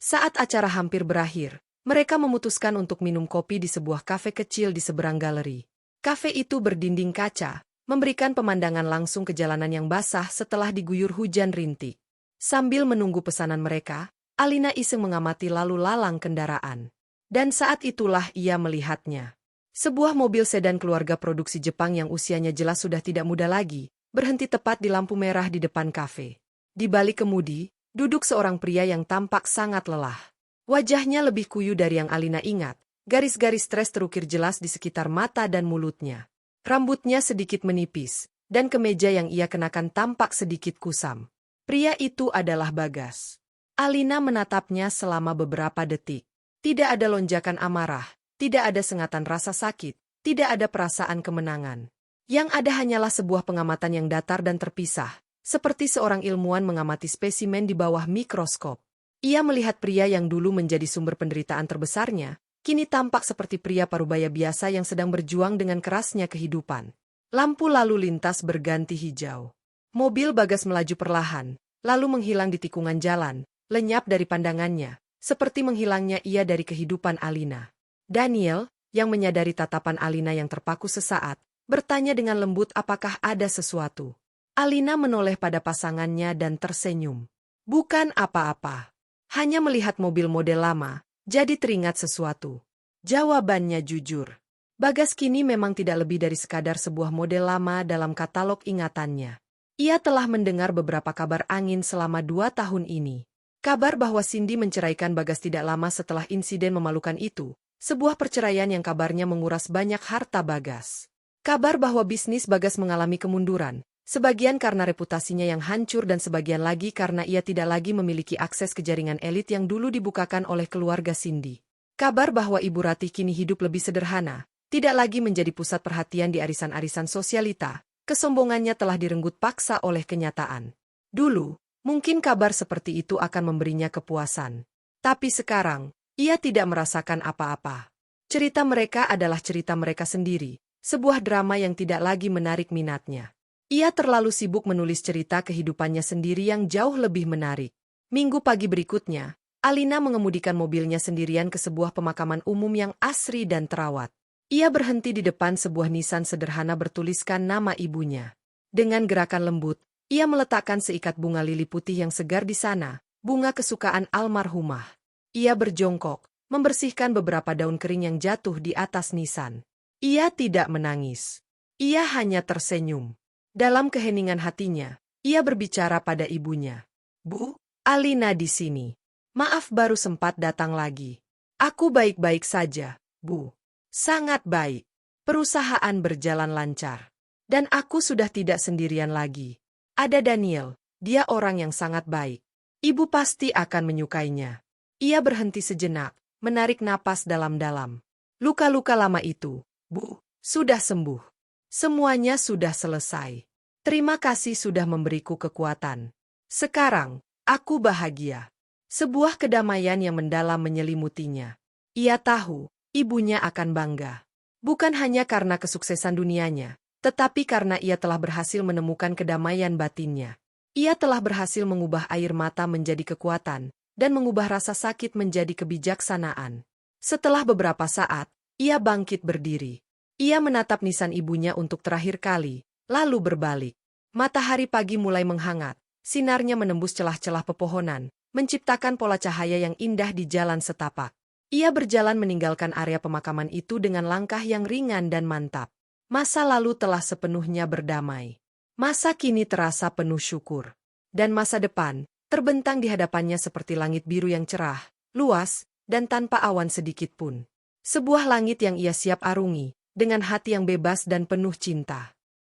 Saat acara hampir berakhir, mereka memutuskan untuk minum kopi di sebuah kafe kecil di seberang galeri. Kafe itu berdinding kaca, memberikan pemandangan langsung ke jalanan yang basah setelah diguyur hujan rintik. Sambil menunggu pesanan mereka, Alina iseng mengamati lalu lalang kendaraan. Dan saat itulah ia melihatnya. Sebuah mobil sedan keluarga produksi Jepang yang usianya jelas sudah tidak muda lagi, berhenti tepat di lampu merah di depan kafe. Di balik kemudi, duduk seorang pria yang tampak sangat lelah. Wajahnya lebih kuyu dari yang Alina ingat, garis-garis stres terukir jelas di sekitar mata dan mulutnya. Rambutnya sedikit menipis, dan kemeja yang ia kenakan tampak sedikit kusam. Pria itu adalah Bagas. Alina menatapnya selama beberapa detik. Tidak ada lonjakan amarah, tidak ada sengatan rasa sakit, tidak ada perasaan kemenangan. Yang ada hanyalah sebuah pengamatan yang datar dan terpisah, seperti seorang ilmuwan mengamati spesimen di bawah mikroskop. Ia melihat pria yang dulu menjadi sumber penderitaan terbesarnya, kini tampak seperti pria parubaya biasa yang sedang berjuang dengan kerasnya kehidupan. Lampu lalu lintas berganti hijau. Mobil Bagas melaju perlahan, lalu menghilang di tikungan jalan, lenyap dari pandangannya, seperti menghilangnya ia dari kehidupan Alina. Daniel, yang menyadari tatapan Alina yang terpaku sesaat, bertanya dengan lembut apakah ada sesuatu. Alina menoleh pada pasangannya dan tersenyum. Bukan apa-apa. Hanya melihat mobil model lama, jadi teringat sesuatu. Jawabannya jujur. Bagas kini memang tidak lebih dari sekadar sebuah model lama dalam katalog ingatannya. Ia telah mendengar beberapa kabar angin selama 2 tahun ini. Kabar bahwa Cindy menceraikan Bagas tidak lama setelah insiden memalukan itu, sebuah perceraian yang kabarnya menguras banyak harta Bagas. Kabar bahwa bisnis Bagas mengalami kemunduran, sebagian karena reputasinya yang hancur dan sebagian lagi karena ia tidak lagi memiliki akses ke jaringan elit yang dulu dibukakan oleh keluarga Cindy. Kabar bahwa Ibu Ratih kini hidup lebih sederhana, tidak lagi menjadi pusat perhatian di arisan-arisan sosialita, kesombongannya telah direnggut paksa oleh kenyataan. Dulu, mungkin kabar seperti itu akan memberinya kepuasan. Tapi sekarang, ia tidak merasakan apa-apa. Cerita mereka adalah cerita mereka sendiri, sebuah drama yang tidak lagi menarik minatnya. Ia terlalu sibuk menulis cerita kehidupannya sendiri yang jauh lebih menarik. Minggu pagi berikutnya, Alina mengemudikan mobilnya sendirian ke sebuah pemakaman umum yang asri dan terawat. Ia berhenti di depan sebuah nisan sederhana bertuliskan nama ibunya. Dengan gerakan lembut, ia meletakkan seikat bunga lili putih yang segar di sana, bunga kesukaan almarhumah. Ia berjongkok, membersihkan beberapa daun kering yang jatuh di atas nisan. Ia tidak menangis. Ia hanya tersenyum. Dalam keheningan hatinya, ia berbicara pada ibunya. Bu, Alina di sini. Maaf baru sempat datang lagi. Aku baik-baik saja, Bu. Sangat baik. Perusahaan berjalan lancar. Dan aku sudah tidak sendirian lagi. Ada Daniel, dia orang yang sangat baik. Ibu pasti akan menyukainya. Ia berhenti sejenak, menarik napas dalam-dalam. Luka-luka lama itu, Bu, sudah sembuh. Semuanya sudah selesai. Terima kasih sudah memberiku kekuatan. Sekarang, aku bahagia. Sebuah kedamaian yang mendalam menyelimutinya. Ia tahu, ibunya akan bangga. Bukan hanya karena kesuksesan dunianya, tetapi karena ia telah berhasil menemukan kedamaian batinnya. Ia telah berhasil mengubah air mata menjadi kekuatan, dan mengubah rasa sakit menjadi kebijaksanaan. Setelah beberapa saat, ia bangkit berdiri. Ia menatap nisan ibunya untuk terakhir kali, lalu berbalik. Matahari pagi mulai menghangat, sinarnya menembus celah-celah pepohonan, menciptakan pola cahaya yang indah di jalan setapak. Ia berjalan meninggalkan area pemakaman itu dengan langkah yang ringan dan mantap. Masa lalu telah sepenuhnya berdamai. Masa kini terasa penuh syukur. Dan masa depan, terbentang di hadapannya seperti langit biru yang cerah, luas, dan tanpa awan sedikit pun. Sebuah langit yang ia siap arungi, dengan hati yang bebas dan penuh cinta.